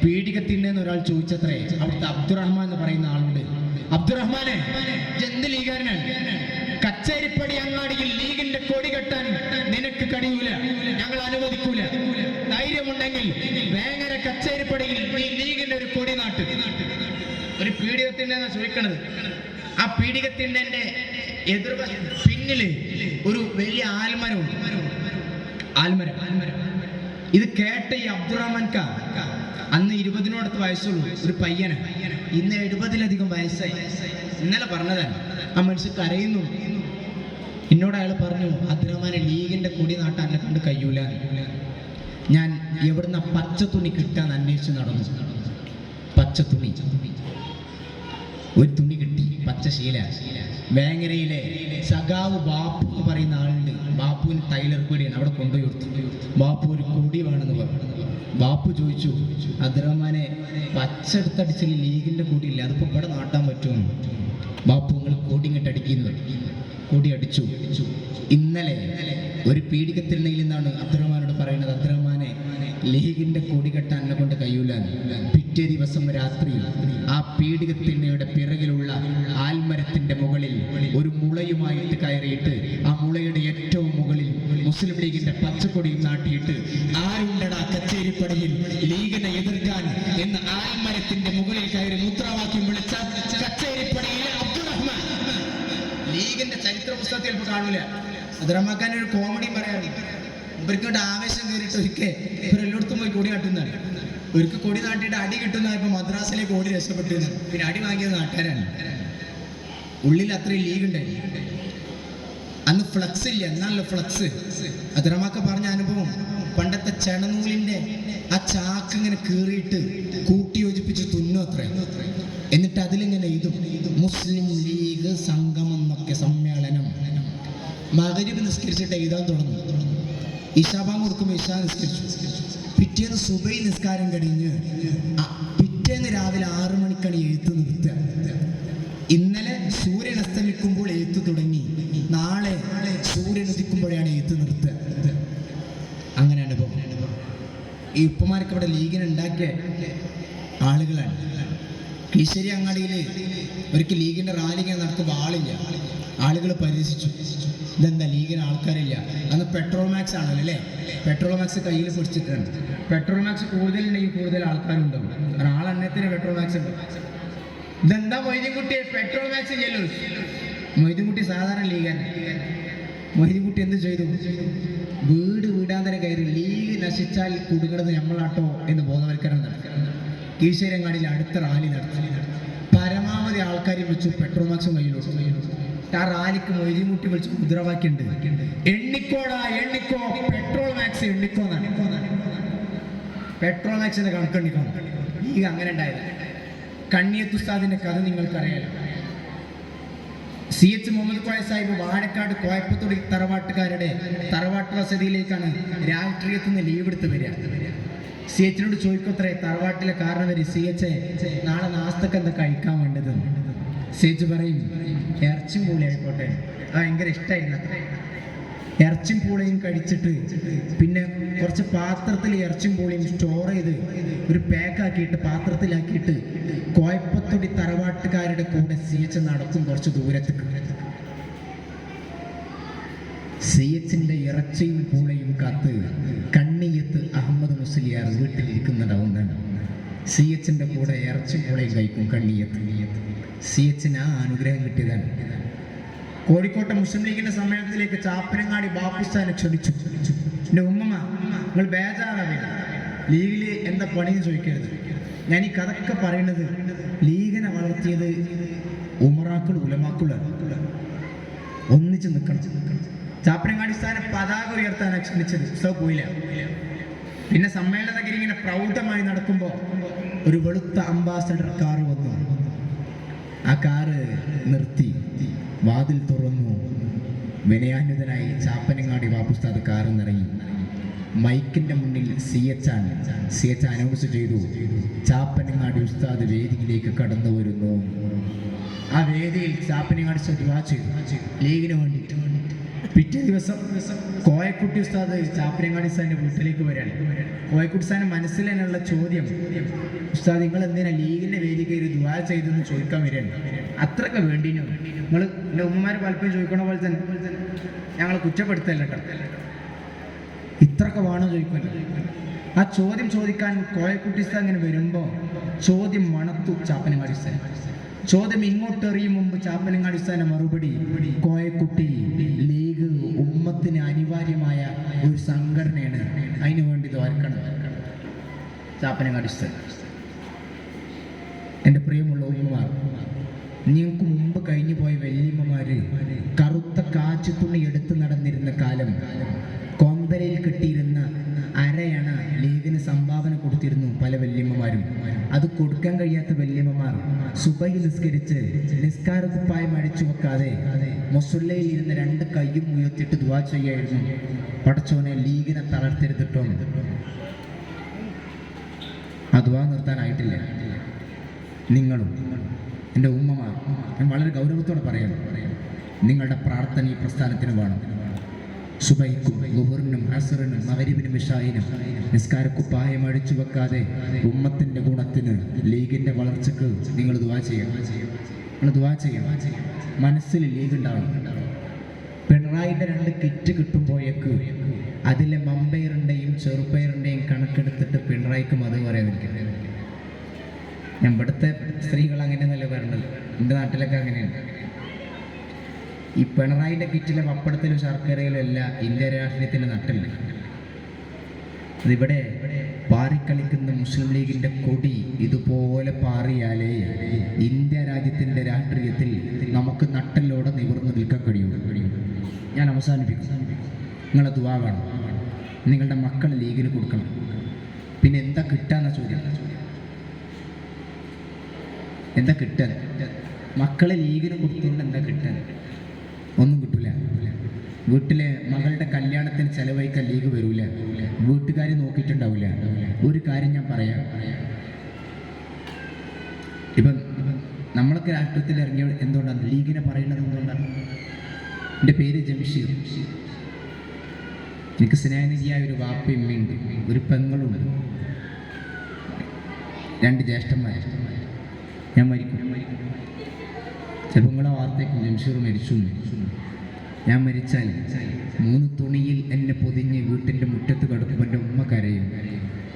പീഡികത്തിൻ്റെ ഒരാൾ ചോദിച്ചത്രേ, അവിടുത്തെ അബ്ദുറഹ്മാൻ എന്ന് പറയുന്ന ആളോട്, അബ്ദുറഹ്മാനെ എന്ത് ലീഗാരനാണ്? കച്ചേരിപ്പടി അങ്ങാടിയിൽ ലീഗിന്റെ കൊടി കെട്ടാൻ നിനക്ക് കഴിയൂല, ഞങ്ങൾ അനുവദിക്കൂല. ധൈര്യമുണ്ടെങ്കിൽ വേങ്ങര കച്ചേരിപ്പടിയിൽ നീ ലീഗിന്റെ ഒരു കൊടി നാട്ട്. ഒരു പീഡികത്തിന്റെ ചോദിക്കണത്. ആ പീഡികത്തിന്റെ പിന്നില് ഒരു വലിയ ആൽമരമുണ്ട്. ആൽമരം. ഇത് കേട്ട ഈ അബ്ദുറഹ്മാൻക അന്ന് 20-നോടത്ത് വയസ്സുള്ളൂ, ഒരു പയ്യന്. ഇന്ന് 70-ലധികം വയസ്സായി. ഇന്നലെ പറഞ്ഞതാണ്. ആ മനുഷ്യൻ കരയുന്നു. എന്നോട് അയാൾ പറഞ്ഞു, അബ്ദുറഹ്മാനെ ലീഗിന്റെ കൊടി നാട്ടാൻ എന്നെ കണ്ട് കഴിയൂല. ഞാൻ എവിടുന്ന പച്ച തുണി കിട്ടാൻ അന്വേഷിച്ച് നടന്നു. പച്ച തുണി, ഒരു തുണി കിട്ടി, പച്ച ശീല. വേങ്ങരയിലെ സഖാവ് ബാപ്പു എന്ന് പറയുന്ന ആളുണ്ട്. ബാപ്പുവിന് ടൈലർ കൊടിയാണ്, അവിടെ കൊണ്ടുപോയി കൊടുത്തു. ബാപ്പു ഒരു കൊടി വേണമെന്ന് പറഞ്ഞു. ബാപ്പു ചോദിച്ചു, അബ്ദുറഹ്മാനെ പച്ച എടുത്തടിച്ചാൽ ലീഗിന്റെ കൊടിയില്ല, അതിപ്പോൾ ഇവിടെ നാട്ടാൻ പറ്റുമോ? ബാപ്പു നിങ്ങൾ കൊടി ഇങ്ങോട്ട് അടിക്കുന്നു. കൊടി അടിച്ചു. ഇന്നലെ ഒരു പീഡികത്തിൽ നിന്നാണ് അബ്ദുറഹ്മാനോട് പറയുന്നത്, അബ്ദുറഹ്മാനെ ലീഗിന്റെ കൊടി കെട്ടാൻ എന്നെ കൊണ്ട് കഴിയൂല. പിറ്റേ ദിവസം രാത്രി ആ പീഡികത്തിണ്ണയുടെ പിറകിലുള്ള ആൽമരത്തിന്റെ മുകളിൽ ഒരു മുളയുമായിട്ട് കയറിയിട്ട് ആ മുളയുടെ ഏറ്റവും മുകളിൽ മുസ്ലിം ലീഗിന്റെ പച്ചക്കൊടിയും നാട്ടിയിട്ട്, ആരുണ്ടടാ കച്ചേരിപ്പടിയിൽ ലീഗിനെ എതിർക്കാൻ എന്ന് ആൽമരത്തിന്റെ മുകളിൽ കയറി മുദ്രാവാക്യം വിളിച്ച കച്ചേരിപ്പടിയിലെ അബ്ദുറഹ്മാൻ. ലീഗിന്റെ ചരിത്ര പുസ്തകത്തിൽ ഇപ്പോൾ കാണൂല. അബ്ദുറഹ്മാൻ ഒരു കോമഡി പറയാറുണ്ട്. ഇവർക്കോട്ട് ആവേശം കയറിയിട്ട് ഒരിക്കൽ ഇവരെല്ലായിടത്തും പോയി കൊടി നാട്ടുന്നതാണ്. ഒരിക്കൽ കൊടി നാട്ടിയിട്ട് അടി കിട്ടുന്നതായപ്പോൾ മദ്രാസിലേക്ക് ഓടി രക്ഷപ്പെട്ടിരുന്നു. പിന്നെ അടി വാങ്ങിയത് നാട്ടുകാരാണ്. ഉള്ളിൽ അത്രയും ലീഗ് ഉണ്ടായി. അന്ന് ഫ്ലക്സ് ഇല്ല, എന്നാണല്ലോ ഫ്ലക്സ്. അബ്ദുറഹ്മാൻ പറഞ്ഞ അനുഭവം, പണ്ടത്തെ ചെണനൂലിന്റെ ആ ചാക്ക് ഇങ്ങനെ കീറിയിട്ട് കൂട്ടി യോജിപ്പിച്ച് തുന്നും അത്ര. എന്നിട്ട് അതിലിങ്ങനെ ഇതും മുസ്ലിം ലീഗ് സംഗമം എന്നൊക്കെ സമ്മേളനം. മഗ്‌രിബ് നിസ്കരിച്ചിട്ട് എഴുതാൻ തുടങ്ങും. ഇശാബാങ്ക് കൊടുക്കുമ്പോൾ ഇശാ നിസ്കരിച്ചു. പിറ്റേന്ന് സുബൈ നിസ്കാരം കഴിഞ്ഞ് പിറ്റേന്ന് രാവിലെ 6 മണിക്കാണ് എഴുത്ത് നിർത്തുക. ഇന്നലെ സൂര്യൻ അസ്തമിക്കുമ്പോൾ എഴുത്ത് തുടങ്ങി, നാളെ സൂര്യൻ ഉദിക്കുമ്പോഴാണ് എഴുത്ത് നിർത്തുക. അങ്ങനെ അനുഭവം. ഈ ഉപ്പമാർക്ക് ഇവിടെ ലീഗിനെ ഉണ്ടാക്കിയ ആളുകളാണ്. കീശ്ശേരി അങ്ങാടിയിൽ ഒരിക്കൽ ലീഗിന്റെ റാലി ഇങ്ങനെ നടക്കുമ്പോൾ ആളില്ല. ആളുകൾ പരിഹസിച്ചു, ഇതെന്താ ലീഗിന് ആൾക്കാരില്ല? അന്ന് പെട്രോൾ മാക്സ് ആണല്ലോ അല്ലേ? പെട്രോൾ മാക്സ് കയ്യിൽ പിടിച്ചിട്ടാണ്. പെട്രോൾ മാക്സ് കൂടുതലുണ്ടെങ്കിൽ കൂടുതൽ ആൾക്കാരുണ്ടാവും. ആളെണ്ണത്തിന് പെട്രോൾ മാക്സ് ഉണ്ട്. ഇതെന്താ മൊയ്തീൻകുട്ടി പെട്രോൾ മാക്സ് ചെല്ലു? മൊയ്തീൻകുട്ടി സാധാരണ ലീഗാണ്. മൊയ്തീൻകുട്ടി എന്ത് ചെയ്തു? വീടാൻ തന്നെ കയറി, ലീഗ് നശിച്ചാൽ കുടുങ്ങുന്നത് നമ്മളാട്ടോ എന്ന് ബോധവൽക്കരണം നടത്തി. കീശ്ശേരിയങ്ങാടിയിൽ അടുത്ത റാലി നടത്തി. പരമാവധി ആൾക്കാരെ വിളിച്ചു, പെട്രോൾ മാക്സും കയ്യിലോട്ട്. ആ റാലിക്ക് മൊയ്തീൻകുട്ടി വിളിച്ച് മുദ്രാവാക്യുണ്ട്, എണ്ണിക്കോടാ എണ്ണിക്കോ, പെട്രോൾ മാക്സ് എണ്ണിക്കോ എന്നാണ്. പെട്രോൾ മാക്സിന്റെ കണക്കെണ്ണിക്കോ. ലീഗ് അങ്ങനെ ഉണ്ടായത്. കണ്ണിയത്ത് ഉസ്താദിന്റെ കഥ നിങ്ങൾക്കറിയാലോ. CH മുഹമ്മദ് കോയ സാഹിബ് വാഴക്കാട് കോയപ്പത്തൊടി തറവാട്ടുകാരുടെ തറവാട്ട് വസതിയിലേക്കാണ് രാഷ്ട്രീയത്തിൽ നിന്ന് ലീവ് എടുത്ത് വരിക. CH-നോട് ചോദിക്കത്രേ തറവാട്ടിലെ കാരണവര്, CH നാളെ നാസ്തക്ക് എന്താ കഴിക്കാൻ വേണ്ടത്? CH പറയും ഇറച്ചും പൂളി ആയിക്കോട്ടെ. ഭയങ്കര ഇഷ്ടമായിരുന്നു അത്രേ. ഇറച്ചും പൂളയും കഴിച്ചിട്ട് പിന്നെ കുറച്ച് പാത്രത്തിൽ ഇറച്ചും പൂളിയും സ്റ്റോർ ചെയ്ത് ഒരു പാക്കാക്കിയിട്ട് പാത്രത്തിലാക്കിയിട്ട് കോയപ്പത്തൊടി തറവാട്ടുകാരുടെ കൂടെ CH നടക്കും കുറച്ച് ദൂരത്തേക്ക്. CH-ന്റെ ഇറച്ചിയും പൂളയും കാത്ത് കണ്ണിയത്ത് അഹമ്മദ് മുസ്ലിയാർ വീട്ടിലിരിക്കുന്നതാവുന്നതാണ്. CH-ന്റെ കൂടെ ഇറച്ചും പൂളയും കഴിക്കും കണ്ണിയത്ത്. CH-ന് ആ അനുഗ്രഹം കിട്ടിയതാണ്. കോഴിക്കോട്ടെ മുസ്ലിം ലീഗിന്റെ സമ്മേളനത്തിലേക്ക് ചാപ്പനങ്ങാടി ബാപ്പുസ്ഥാനെ ക്ഷണിച്ചു. എൻ്റെ ഉമ്മ, നിങ്ങൾ ബേജാറാവില്ല, ലീഗില് എന്താ പണിയെന്ന് ചോദിക്കരുത്. ഞാൻ ഈ കഥയൊക്കെ പറയുന്നത് ലീഗിനെ വളർത്തിയത് ഉമറാക്കളും ഉലമാക്കളാണ്. ഒന്നിച്ച് നിൽക്കണം. ചാപ്പനങ്ങാടി സ്ഥാനം പതാക ഉയർത്താനാണ് ക്ഷണിച്ചത്. ഉത്സവം പോയില്ല. പിന്നെ സമ്മേളന നഗരി ഇങ്ങനെ പ്രൗഢമായി നടക്കുമ്പോൾ ഒരു വെളുത്ത അംബാസഡർ കാറ് വന്നു. ആ കാറ് നിർത്തി, വാതിൽ തുറന്നു. വിനയാന്വിതനായി ചാപ്പനങ്ങാടി ബാപ്പുസ്താദ് കാറിൽ നിറങ്ങി. മൈക്കിന്റെ മുന്നിൽ CH അനൗൺസ് ചെയ്തു, ചാപ്പനങ്ങാടി ഉസ്താദ് വേദിയിലേക്ക് കടന്നു വരുന്നു. ആ വേദിയിൽ ചാപ്പനങ്ങാടി ദുആ ചെയ്തു ലീഗിന് വേണ്ടിയിട്ട്. പിറ്റേ ദിവസം കോയക്കുട്ടി ഉസ്താദ് ചാപ്പനങ്ങാടി ഉസ്താദിന്റെ വീട്ടിലേക്ക് വരികയാണ്. കോയക്കുട്ടി ഉസ്താദിന്റെ മനസ്സിൽ തന്നെയുള്ള ചോദ്യം, ഉസ്താദ് നിങ്ങൾ എന്തിനാ ലീഗിന്റെ വേദി കയറി ദുആ ചെയ്തെന്ന് ചോദിക്കാൻ വരികയാണ്. അത്രയൊക്കെ വേണ്ടിനു. നിങ്ങൾ എൻ്റെ ഉമ്മമാര് പലപ്പോഴും ചോദിക്കണ പോലെ തന്നെ ഞങ്ങൾ കുറ്റപ്പെടുത്തല്ല കേട്ടോ, ഇത്രയൊക്കെ വേണോ ചോദിക്കുമല്ലോ. ആ ചോദ്യം ചോദിക്കാൻ കോയക്കുട്ടി ഉസ്താദ് ഇങ്ങനെ വരുമ്പോൾ ചോദ്യം മണത്തു ചാപ്പനങ്ങാടി ഉസ്താദ്. ചോദ്യം ഇങ്ങോട്ട് എറിയും മുമ്പ് ചാപ്പനങ്ങാടി ഉസ്താദിന്റെ മറുപടി, കോയക്കുട്ടി ലീഗ് ഉമ്മത്തിന് അനിവാര്യമായ ഒരു സംഘടനയാണ്, അതിനു വേണ്ടി തോർക്കണം. ചാപ്പനങ്ങാടി ഉസ്താദ്. എൻ്റെ പ്രിയമുള്ള ഉമ്മമാർ, നിങ്ങൾക്ക് മുമ്പ് കഴിഞ്ഞു പോയ വല്യമ്മമാര് കറുത്ത കാച്ചുതുണി എടുത്ത് നടന്നിരുന്ന കാലം, കൊന്തലയിൽ കിട്ടിയിരുന്ന അരയണ ലീഗിന് സംഭാവന കൊടുത്തിരുന്നു പല വല്യമ്മമാരും. അത് കൊടുക്കാൻ കഴിയാത്ത വല്യമ്മമാർ സുബഹി നിസ്കരിച്ച് നിസ്കാര കുപ്പായം അഴിച്ചു വെക്കാതെ മുസല്ലയിൽ ഇരുന്ന് 2 കൈയും ഉയർത്തിയിട്ട് ദുആ ചെയ്യായിരുന്നു, പടച്ചോനെ ലീഗിനെ തളർത്തരുതിട്ടോ. ആ ദുആ നിർത്താനായിട്ടില്ല. നിങ്ങളും എൻ്റെ ഉമ്മമാർ, ഞാൻ വളരെ ഗൗരവത്തോടെ പറയണം, നിങ്ങളുടെ പ്രാർത്ഥന ഈ പ്രസ്ഥാനത്തിന് വേണം. സുബൈക്കും ളുഹറിനും അസ്റിനും മഗ്രിബിനും ഇശാഇനും നിസ്കാരക്കുപ്പായം അഴിച്ചു വെക്കാതെ ഉമ്മത്തിൻ്റെ ഗുണത്തിന് ലീഗിൻ്റെ വളർച്ചയ്ക്ക് നിങ്ങൾ ദുആ ചെയ്യണം. നിങ്ങൾ ദുആ ചെയ്യണം. മനസ്സിൽ ലീഗ് ഉണ്ടാവണം. പിണറായിൻ്റെ 2 കിറ്റ് കിട്ടുമ്പോഴേക്ക് അതിലെ മമ്പയറിൻ്റെയും ചെറുപ്പയറിൻ്റെയും കണക്കെടുത്തിട്ട് പിണറായിക്ക് മത് പറയാതിരിക്കുന്നത്. ഞാൻ ഇവിടുത്തെ സ്ത്രീകൾ അങ്ങനെയൊന്നല്ല പറഞ്ഞത്, എൻ്റെ നാട്ടിലൊക്കെ അങ്ങനെയാണ്. ഈ പിണറായിൻ്റെ കിറ്റിലെ പപ്പടത്തിലും ശർക്കരയിലും അല്ല ഇന്ത്യ രാഷ്ട്രീയത്തിൻ്റെ നട്ടില്ല. അതിവിടെ പാറിക്കളിക്കുന്ന മുസ്ലിം ലീഗിൻ്റെ കൊടി ഇതുപോലെ പാറിയാലേ ഇന്ത്യ രാജ്യത്തിൻ്റെ രാഷ്ട്രീയത്തിൽ നമുക്ക് നട്ടലോടെ നിവർന്നു നിൽക്കാൻ കഴിയുള്ളൂ. ഞാൻ അവസാനിപ്പിക്കും. നിങ്ങളെ ദുആ വേണം. നിങ്ങളുടെ മക്കളെ ലീഗിന് കൊടുക്കണം. പിന്നെ എന്താ കിട്ടാന്ന ചോദ്യം, എന്താ കിട്ടാൻ? മക്കളെ ലീഗിന് കൊടുത്തുകൊണ്ട് എന്താ കിട്ടാൻ? ഒന്നും കിട്ടൂല. വീട്ടിലെ മകളുടെ കല്യാണത്തിന് ചെലവഴിക്കാൻ ലീഗ് വരൂല. വീട്ടുകാർ നോക്കിയിട്ടുണ്ടാവില്ല. ഒരു കാര്യം ഞാൻ പറയാം, ഇപ്പം നമ്മളൊക്കെ രാഷ്ട്രീയത്തിൽ ഇറങ്ങിയ എന്തുകൊണ്ടാണ് ലീഗിനെ പറയുന്നത്? എന്തുകൊണ്ടാണ്? എൻ്റെ പേര് ജംഷീർ. എനിക്ക് സ്നേഹനിധിയായ ഒരു വാപ്പയും ഉണ്ട്, ഒരു പെങ്ങളുണ്ട്, 2 ജ്യേഷ്ഠന്മാർ. ഞാൻ മരിക്കും. ചിലപ്പോൾ നിങ്ങളെ വാർത്തയ്ക്കും ജംഷീർ മരിച്ചു. ഞാൻ മരിച്ചാൽ 3 തുണിയിൽ എന്നെ പൊതിഞ്ഞ് വീട്ടിൻ്റെ മുറ്റത്ത് കിടക്കുമ്പോൾ എൻ്റെ ഉമ്മ കരയും,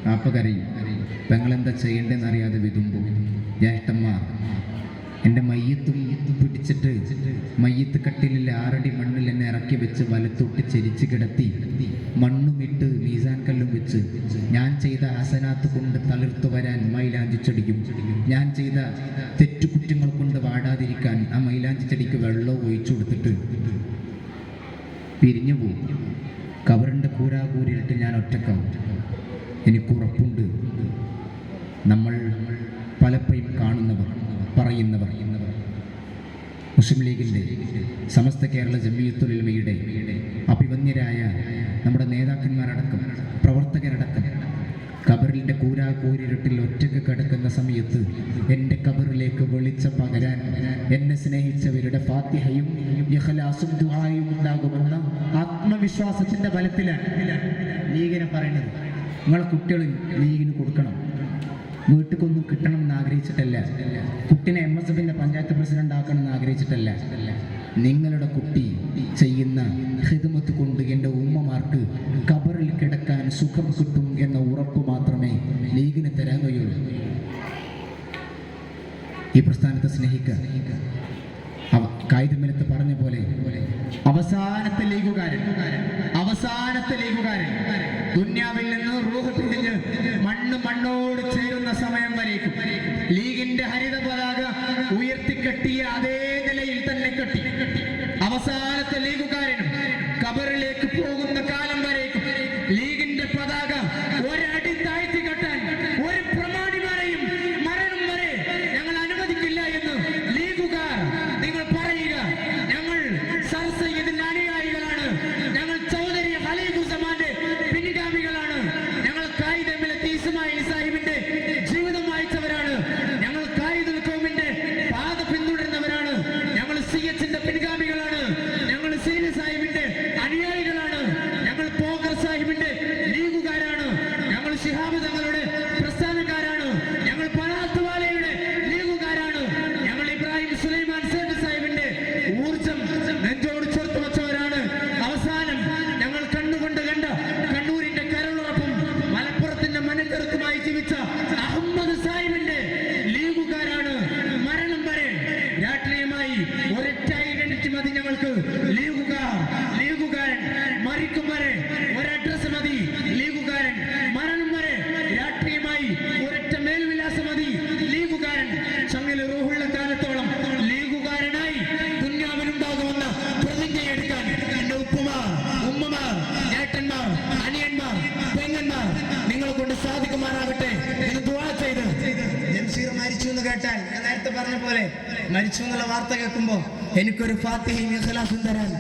വാപ്പ കരയും. പെങ്ങളെന്താ ചെയ്യേണ്ടതെന്ന് അറിയാതെ വിതുമ്പും. ജ്യേഷ്ഠന്മാർ എൻ്റെ മയ്യത്തും പിടിച്ചിട്ട് മയ്യത്ത് കട്ടിലിൽ 6 അടി മണ്ണിൽ എന്നെ ഇറക്കി വെച്ച് വലത്തോട്ട് ചെരിച്ച് കിടത്തി മണ്ണുമിട്ട് മീസാൻ കല്ലും വെച്ച് ഞാൻ ചെയ്ത ഹസനാത്ത് കൊണ്ട് തളിർത്തു വരാൻ മൈലാഞ്ചി ചെടിക്കും, ഞാൻ ചെയ്ത തെറ്റുകുറ്റങ്ങൾ കൊണ്ട് വാടാതിരിക്കാൻ ആ മൈലാഞ്ചി ചെടിക്ക് വെള്ളം ഒഴിച്ചു കൊടുത്തിട്ട് പിരിഞ്ഞു പോകും. കബറിൻ്റെ കൂരാകൂരിട്ട് ഞാൻ ഒറ്റക്കാവും. എനിക്കുറപ്പുണ്ട് നമ്മൾ പലപ്പോഴും കാണുന്നവർ പറയുന്നവർ മുസ്ലിം ലീഗിൻ്റെ സമസ്ത കേരള ജമിയത്തുൽ ഉലമയുടെ അഭിമന്യരായ നമ്മുടെ നേതാക്കന്മാരടക്കം പ്രവർത്തകരടക്കം ഖബറിൻ്റെ കൂരിരുട്ടിൽ ഒറ്റയ്ക്ക് കിടക്കുന്ന സമയത്ത് എൻ്റെ ഖബറിലേക്ക് വെളിച്ചം പകരാൻ എന്നെ സ്നേഹിച്ചവരുടെ ഫാത്തിഹയും ഇഖ്ലാസും ദുആയും ഉണ്ടാകുമെന്ന ആത്മവിശ്വാസത്തിൻ്റെ ബലത്തിലാണ് ലീഗിനെ പറയുന്നത്. നിങ്ങളെ കുട്ടികൾ ലീഗിന് കൊടുക്കണം, വീട്ടിലേക്കൊന്നും കിട്ടണം എന്ന് ആഗ്രഹിച്ചിട്ടല്ല, കുട്ടിനെ MSFന്റെ പഞ്ചായത്ത് പ്രസിഡന്റ് ആക്കണം എന്ന് ആഗ്രഹിച്ചിട്ടല്ല. നിങ്ങളുടെ കുട്ടി ചെയ്യുന്ന ഖിദ്മത്ത് കൊണ്ട് എൻ്റെ ഉമ്മമാർക്ക് ഖബറിൽ കിടക്കാൻ സുഖം കിട്ടും എന്ന ഉറപ്പ് മാത്രമേ ലീഗിന് തരാൻ കഴിയുള്ളൂ. ഈ പ്രസ്ഥാനത്തെ സ്നേഹിക്കുക. കായികമലത്ത് പറഞ്ഞ പോലെ അവസാനത്തെ ലീഗുകാരൻ ദുന്യാവിൽ നിന്ന് റൂഹ് പിരിഞ്ഞ് മണ്ണോട് ചേരുന്ന സമയം വരേക്കും ലീഗിന്റെ ഹരിത പതാക ഉയർത്തിക്കെട്ടിയ അതേ നിലയിൽ തന്നെ കെട്ടി അവസാനത്തെ ലീഗുകാരനും ഖബറിലേക്ക് പോകുന്ന കാലം വരേക്കും ലീഗിന്റെ പതാക ഒരടി താഴ്ത്തി കെട്ടാൻ ഒരു പ്രമാണിമാരെയും മരണം വരെ ഞങ്ങൾ അനുവദിക്കില്ല എന്ന് ലീഗുകാർ നിങ്ങൾ പറയുക. ഞങ്ങൾ സർ സയ്യിദിന്റെ അനുയായികളാണ്, ഞങ്ങൾ ചൗധരി ഖലീഫുസ്സമാന്റെ പിൻഗാമികളാണ്, ഞങ്ങൾ ഖായിദ് മില്ലത്ത് ഇസ്മായിൽ സാഹിബിന്റെ ജീവിതം വായിച്ചവരാണ്, ഞങ്ങൾ ഖായിദുൽ ഖൗമിന്റെ പാത പിന്തുടരുന്നവരാണ്, ഞങ്ങൾ സിയച്ചിന്റെ പിൻഗാമികളാണ്, ഞങ്ങൾ സീനി സാഹിബിന്റെ അനുയായികളാണ്, ഞങ്ങൾ പോക്കർ സാഹിബിന്റെ ലീഗുകാരാണ്, ഞങ്ങൾ ശിഹാബ് തങ്ങളുടെ പ്രസ്ഥാനക്കാരാണ്, ഞങ്ങൾ പനാത്തുവാലയുടെ ലീഗുകാരാണ്, ഞങ്ങൾ ഇബ്രാഹിം സുലൈമാൻ സേഠ് സാഹിബിന്റെ ഊർജം നെഞ്ചോട് ചേർത്ത് വെച്ചവരാണ്. അവസാനം ഞങ്ങൾ കണ്ണുകൊണ്ട് കണ്ട കണ്ണൂരിന്റെ കരളുറപ്പും മലപ്പുറത്തിന്റെ മനക്കരുത്തുമായി ജീവിച്ച അഹമ്മദ് സാഹിബിന്റെ ലീഗുകാരാണ്. മരണം വരെ രാഷ്ട്രീയമായി ഒരൊറ്റ ഐഡന്റിറ്റി മതി ഞങ്ങൾക്ക്. ലീഗുകാരൻ മരിക്കും വരെ ഒരഡ്രസ് മതി. ലീഗുകാരൻ മരണം വരെ രാഷ്ട്രീയമായി ഒരൊറ്റ മേൽവിലാസം മതി. ലീഗുകാരൻ ചങ്ങിൽ റൂഹുള്ള കാലത്തോളം ലീഗുകാരനായി ദുന്യാവിലുണ്ടാകുമെന്ന പ്രതിജ്ഞയെടുക്കാൻ എന്റെ ഉപ്പമാർ, ഉമ്മമാർ, ചേട്ടന്മാർ, അനിയന്മാർ, പെങ്ങന്മാർ നിങ്ങളെ കൊണ്ട് സാധിക്കുമാറാകട്ടെ എന്ന് ദുആ ചെയ്ത്. ജംഷീർ മരിച്ചു എന്ന് കേട്ടാൽ ഞാൻ നേരത്തെ പറഞ്ഞ പോലെ മരിച്ചു എന്നുള്ള വാർത്ത കേൾക്കുമ്പോൾ എനിക്കൊരു ഫാത്തിഹയും ഇഖ്ലാസും തരാൻ